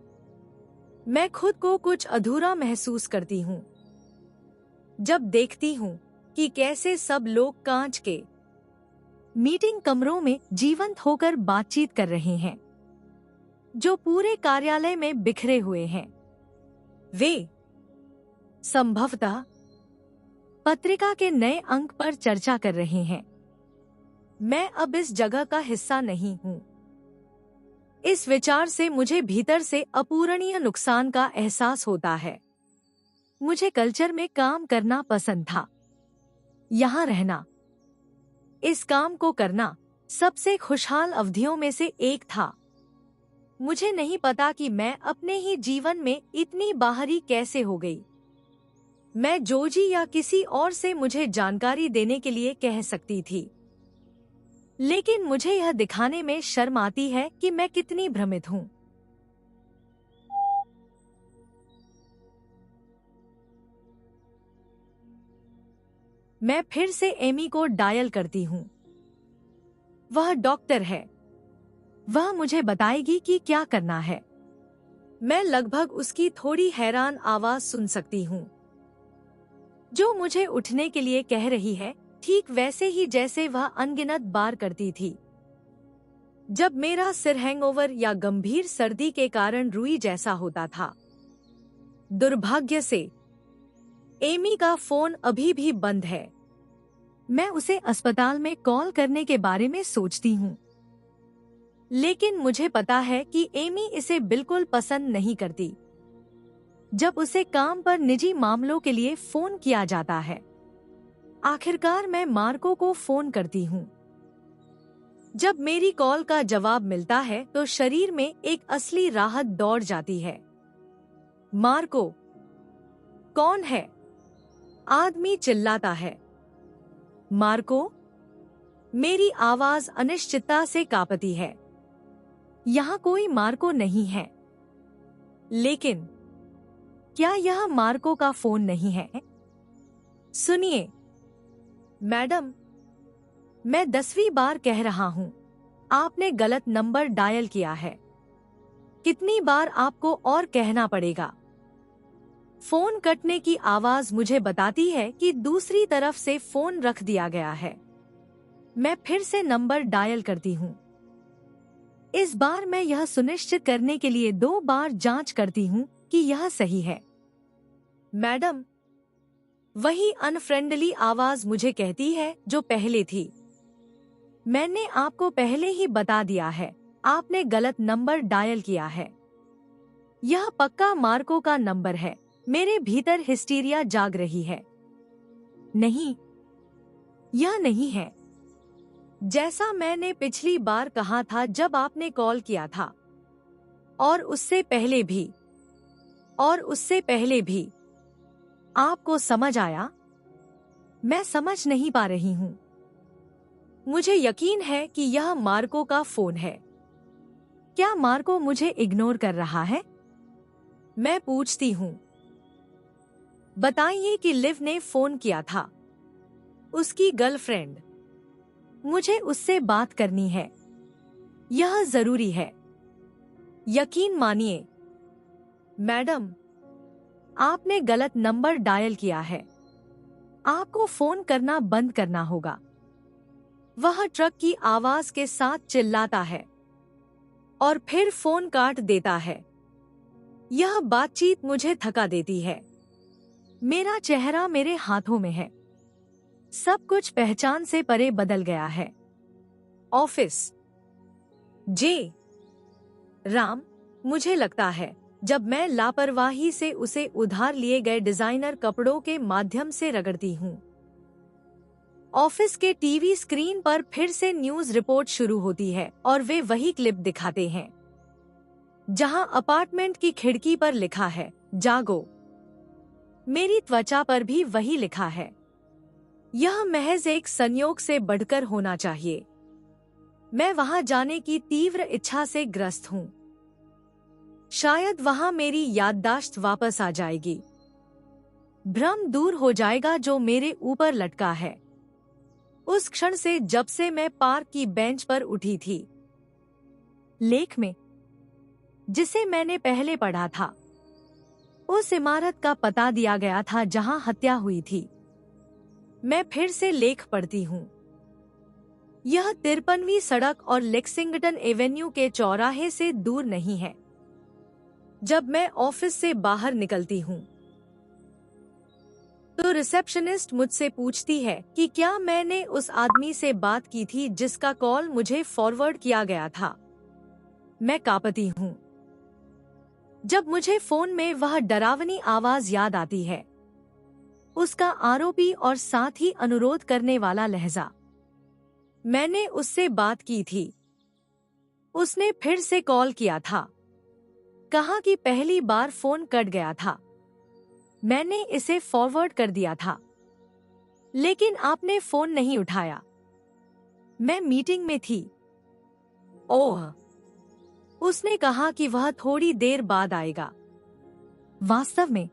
मैं खुद को कुछ अधूरा महसूस करती हूँ जब देखती हूँ कि कैसे सब लोग कांच के मीटिंग कमरों में जीवंत होकर बातचीत कर रहे हैं, जो पूरे कार्यालय में बिखरे हुए हैं। वे संभवतः पत्रिका के नए अंक पर चर्चा कर रहे हैं। मैं अब इस जगह का हिस्सा नहीं हूँ। इस विचार से मुझे भीतर से अपूरणीय नुकसान का एहसास होता है। मुझे कल्चर में काम करना पसंद था, यहाँ रहना, इस काम को करना सबसे खुशहाल अवधियों में से एक था। मुझे नहीं पता कि मैं अपने ही जीवन में इतनी बाहरी कैसे हो गई। मैं जोजी या किसी और से मुझे जानकारी देने के लिए कह सकती थी, लेकिन मुझे यह दिखाने में शर्म आती है कि मैं कितनी भ्रमित हूँ। मैं फिर से एमी को डायल करती हूँ। वह डॉक्टर है। वह मुझे बताएगी कि क्या करना है। मैं लगभग उसकी थोड़ी हैरान आवाज सुन सकती हूँ, जो मुझे उठने के लिए कह रही है, ठीक वैसे ही जैसे वह अनगिनत बार करती थी जब मेरा सिर हैंगओवर या गंभीर सर्दी के कारण रुई जैसा होता था। दुर्भाग्य से एमी का फोन अभी भी बंद है। मैं उसे अस्पताल में कॉल करने के बारे में सोचती हूँ, लेकिन मुझे पता है कि एमी इसे बिल्कुल पसंद नहीं करती जब उसे काम पर निजी मामलों के लिए फोन किया जाता है। आखिरकार मैं मार्को को फोन करती हूँ। जब मेरी कॉल का जवाब मिलता है तो शरीर में एक असली राहत दौड़ जाती है। मार्को, कौन है? आदमी चिल्लाता है। मार्को? मेरी आवाज अनिश्चितता से कांपती है। यहाँ कोई मार्को नहीं है। लेकिन क्या यह मार्को का फोन नहीं है? सुनिए, मैडम, मैं 10वीं बार कह रहा हूँ, आपने गलत नंबर डायल किया है। कितनी बार आपको और कहना पड़ेगा? फोन कटने की आवाज मुझे बताती है कि दूसरी तरफ से फोन रख दिया गया है। मैं फिर से नंबर डायल करती हूँ। इस बार मैं यह सुनिश्चित करने के लिए 2 बार जांच करती हूँ कि यह सही है। मैडम, वही अनफ्रेंडली आवाज मुझे कहती है जो पहले थी। मैंने आपको पहले ही बता दिया है, आपने गलत नंबर डायल किया है। यह पक्का मार्को का नंबर है। मेरे भीतर हिस्टीरिया जाग रही है। नहीं, यह नहीं है। जैसा मैंने पिछली बार कहा था जब आपने कॉल किया था, और उससे पहले भी, और उससे पहले भी। आपको समझ आया? मैं समझ नहीं पा रही हूँ। मुझे यकीन है कि यह मार्को का फोन है। क्या मार्को मुझे इग्नोर कर रहा है? मैं पूछती हूँ। बताइए कि लिव ने फोन किया था। उसकी गर्लफ्रेंड। मुझे उससे बात करनी है। यह जरूरी है। यकीन मानिए। मैडम, आपने गलत नंबर डायल किया है। आपको फोन करना बंद करना होगा। वह ट्रक की आवाज के साथ चिल्लाता है और फिर फोन काट देता है। यह बातचीत मुझे थका देती है। मेरा चेहरा मेरे हाथों में है। सब कुछ पहचान से परे बदल गया है। ऑफिस। जे राम, मुझे लगता है जब मैं लापरवाही से उसे उधार लिए गए डिजाइनर कपड़ों के माध्यम से रगड़ती हूँ। ऑफिस के टीवी स्क्रीन पर फिर से न्यूज रिपोर्ट शुरू होती है और वे वही क्लिप दिखाते हैं जहां अपार्टमेंट की खिड़की पर लिखा है, जागो। मेरी त्वचा पर भी वही लिखा है। यह महज एक संयोग से बढ़कर होना चाहिए। मैं वहां जाने की तीव्र इच्छा से ग्रस्त हूँ। शायद वहां मेरी याददाश्त वापस आ जाएगी। भ्रम दूर हो जाएगा जो मेरे ऊपर लटका है। उस क्षण से जब से मैं पार्क की बेंच पर उठी थी। लेख में जिसे मैंने पहले पढ़ा था, उस इमारत का पता दिया गया था जहां हत्या हुई थी। मैं फिर से लेख पढ़ती हूँ। यह 53वीं सड़क और लेक्सिंगटन एवेन्यू के चौराहे से दूर नहीं है। जब मैं ऑफिस से बाहर निकलती हूँ तो रिसेप्शनिस्ट मुझसे पूछती है कि क्या मैंने उस आदमी से बात की थी जिसका कॉल मुझे फॉरवर्ड किया गया था। मैं कांपती हूँ जब मुझे फोन में वह डरावनी आवाज याद आती है, उसका आरोपी और साथ ही अनुरोध करने वाला लहजा। मैंने उससे बात की थी। उसने फिर से कॉल किया था। कहा कि पहली बार फोन कट गया था। मैंने इसे फॉरवर्ड कर दिया था, लेकिन आपने फोन नहीं उठाया। मैं मीटिंग में थी। ओह, उसने कहा कि वह थोड़ी देर बाद आएगा। वास्तव में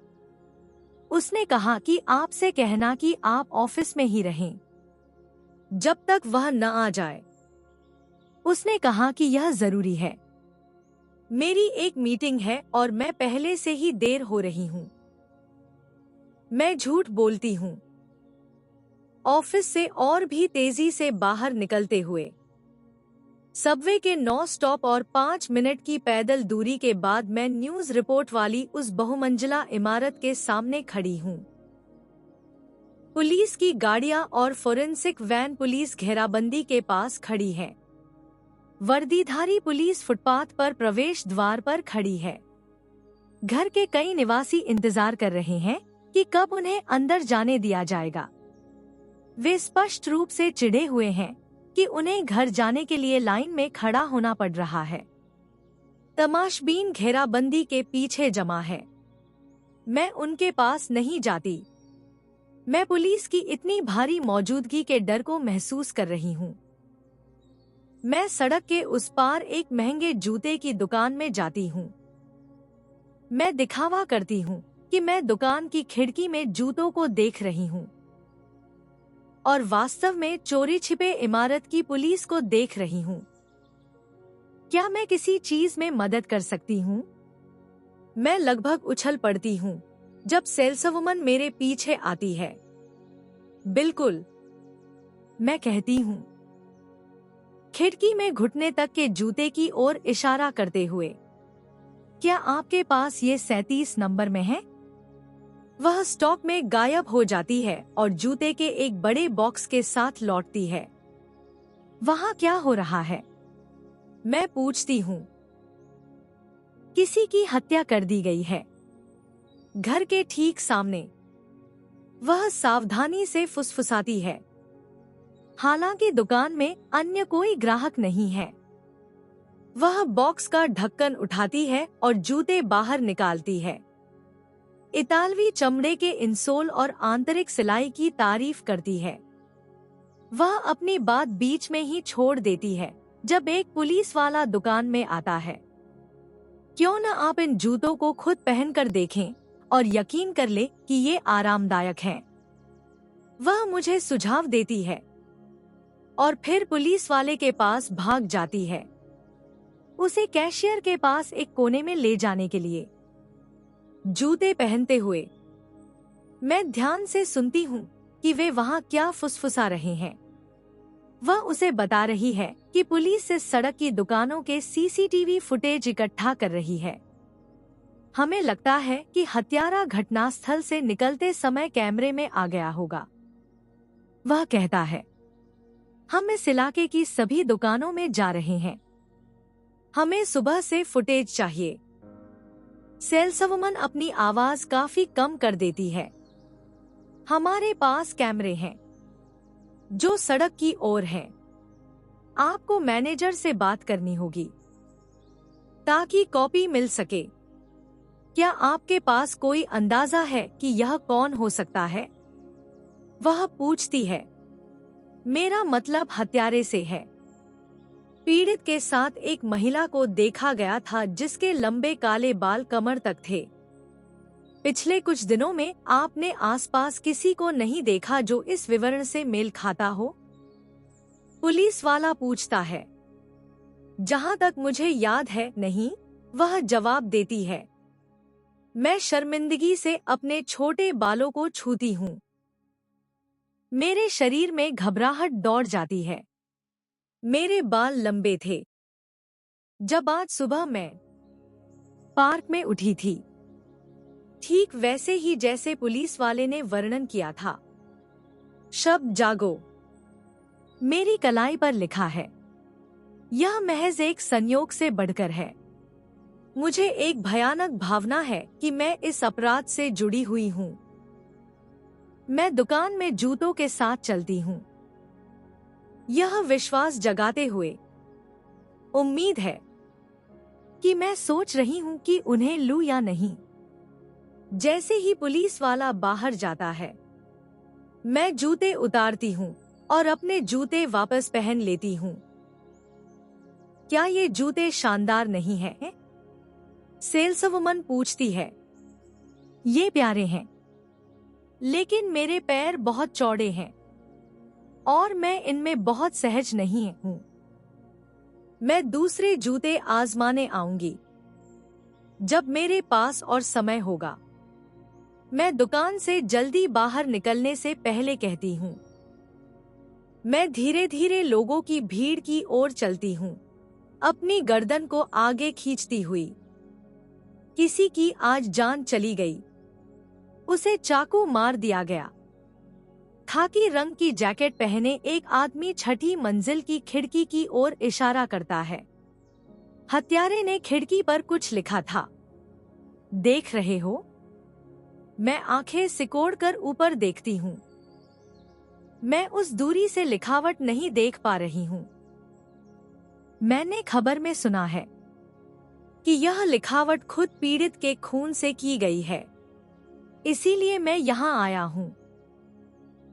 उसने कहा कि आपसे कहना कि आप ऑफिस में ही रहें जब तक वह न आ जाए। उसने कहा कि यह जरूरी है। मेरी एक मीटिंग है और मैं पहले से ही देर हो रही हूँ। मैं झूठ बोलती हूँ। ऑफिस से और भी तेजी से बाहर निकलते हुए सबवे के 9 स्टॉप और 5 मिनट की पैदल दूरी के बाद मैं न्यूज रिपोर्ट वाली उस बहुमंजिला इमारत के सामने खड़ी हूँ। पुलिस की गाड़ियां और फोरेंसिक वैन पुलिस घेराबंदी के पास खड़ी है। वर्दीधारी पुलिस फुटपाथ पर प्रवेश द्वार पर खड़ी है। घर के कई निवासी इंतजार कर रहे हैं कि कब उन्हें अंदर जाने दिया जाएगा। वे स्पष्ट रूप से चिढ़े हुए हैं कि उन्हें घर जाने के लिए लाइन में खड़ा होना पड़ रहा है। तमाशबीन घेराबंदी के पीछे जमा है। मैं उनके पास नहीं जाती। मैं पुलिस की इतनी भारी मौजूदगी के डर को महसूस कर रही हूँ। मैं सड़क के उस पार एक महंगे जूते की दुकान में जाती हूँ। मैं दिखावा करती हूँ कि मैं दुकान की खिड़की में जूतों को देख रही हूँ। और वास्तव में चोरी छिपे इमारत की पुलिस को देख रही हूँ। क्या मैं किसी चीज में मदद कर सकती हूँ? मैं लगभग उछल पड़ती हूँ जब सेल्सवुमन मेरे पीछे आती है। बिल्कुल, मैं कहती हूँ, खिड़की में घुटने तक के जूते की ओर इशारा करते हुए। क्या आपके पास ये 37 नंबर में है? वह स्टॉक में गायब हो जाती है और जूते के एक बड़े बॉक्स के साथ लौटती है। वहाँ क्या हो रहा है? मैं पूछती हूँ। किसी की हत्या कर दी गई है, घर के ठीक सामने। वह सावधानी से फुसफुसाती है। हालांकि दुकान में अन्य कोई ग्राहक नहीं है। वह बॉक्स का ढक्कन उठाती है और जूते बाहर निकालती है। इतालवी चमड़े के इंसोल और आंतरिक सिलाई की तारीफ करती है। वह अपनी बात बीच में ही छोड़ देती है जब एक पुलिस वाला दुकान में आता है। क्यों न आप इन जूतों को खुद पहनकर देखें और यकीन कर ले कि ये आरामदायक हैं। वह मुझे सुझाव देती है और फिर पुलिस वाले के पास भाग जाती है, उसे कैशियर के पास एक कोने में ले जाने के लिए। जूते पहनते हुए मैं ध्यान से सुनती हूँ कि वे वहाँ क्या फुसफुसा रहे हैं। वह उसे बता रही है कि पुलिस इस सड़क की दुकानों के सीसीटीवी फुटेज इकट्ठा कर रही है। हमें लगता है कि हत्यारा घटनास्थल से निकलते समय कैमरे में आ गया होगा। वह कहता है, हम इस इलाके की सभी दुकानों में जा रहे हैं। हमें सुबह से फुटेज चाहिए। सेल्सवुमन अपनी आवाज काफी कम कर देती है। हमारे पास कैमरे हैं जो सड़क की ओर हैं। आपको मैनेजर से बात करनी होगी ताकि कॉपी मिल सके। क्या आपके पास कोई अंदाजा है कि यह कौन हो सकता है? वह पूछती है। मेरा मतलब हत्यारे से है। पीड़ित के साथ एक महिला को देखा गया था जिसके लंबे काले बाल कमर तक थे। पिछले कुछ दिनों में आपने आसपास किसी को नहीं देखा जो इस विवरण से मेल खाता हो? पुलिस वाला पूछता है। जहां तक मुझे याद है, नहीं, वह जवाब देती है। मैं शर्मिंदगी से अपने छोटे बालों को छूती हूँ। मेरे शरीर में घबराहट दौड़ जाती है। मेरे बाल लंबे थे जब आज सुबह मैं पार्क में उठी थी, ठीक वैसे ही जैसे पुलिस वाले ने वर्णन किया था। शब्द जागो मेरी कलाई पर लिखा है। यह महज एक संयोग से बढ़कर है। मुझे एक भयानक भावना है कि मैं इस अपराध से जुड़ी हुई हूँ। मैं दुकान में जूतों के साथ चलती हूँ, यह विश्वास जगाते हुए। उम्मीद है कि मैं सोच रही हूँ कि उन्हें लूं या नहीं। जैसे ही पुलिस वाला बाहर जाता है, मैं जूते उतारती हूँ और अपने जूते वापस पहन लेती हूँ। क्या ये जूते शानदार नहीं हैं? सेल्सवुमन पूछती है। ये प्यारे हैं, लेकिन मेरे पैर बहुत चौड़े हैं और मैं इनमें बहुत सहज नहीं हूँ। मैं दूसरे जूते आजमाने आऊंगी जब मेरे पास और समय होगा। मैं दुकान से जल्दी बाहर निकलने से पहले कहती हूँ। मैं धीरे धीरे लोगों की भीड़ की ओर चलती हूँ, अपनी गर्दन को आगे खींचती हुई। किसी की आज जान चली गई। उसे चाकू मार दिया गया। खाकी रंग की जैकेट पहने एक आदमी छठी मंजिल की खिड़की की ओर इशारा करता है। हत्यारे ने खिड़की पर कुछ लिखा था। देख रहे हो? मैं आंखें सिकोड़कर ऊपर देखती हूँ। मैं उस दूरी से लिखावट नहीं देख पा रही हूँ। मैंने खबर में सुना है कि यह लिखावट खुद पीड़ित के खून से की गई है, इसीलिए मैं यहाँ आया हूँ।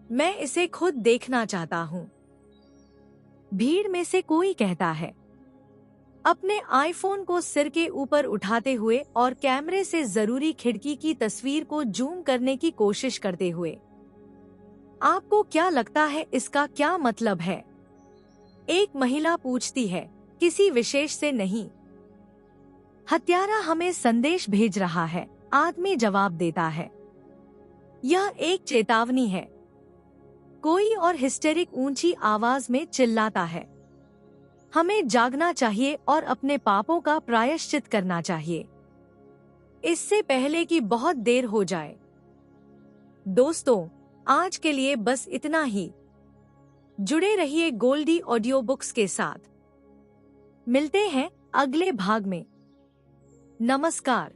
मैं इसे खुद देखना चाहता हूँ। भीड़ में से कोई कहता है, अपने आईफोन को सिर के ऊपर उठाते हुए और कैमरे से जरूरी खिड़की की तस्वीर को जूम करने की कोशिश करते हुए। आपको क्या लगता है इसका क्या मतलब है? एक महिला पूछती है, किसी विशेष से नहीं। हत्यारा हमें संदेश भेज रहा है, आदमी जवाब देता है। यह एक चेतावनी है। कोई और हिस्टेरिक ऊंची आवाज में चिल्लाता है। हमें जागना चाहिए और अपने पापों का प्रायश्चित करना चाहिए, इससे पहले कि बहुत देर हो जाए। दोस्तों, आज के लिए बस इतना ही। जुड़े रहिए गोल्डी ऑडियो बुक्स के साथ। मिलते हैं अगले भाग में। नमस्कार।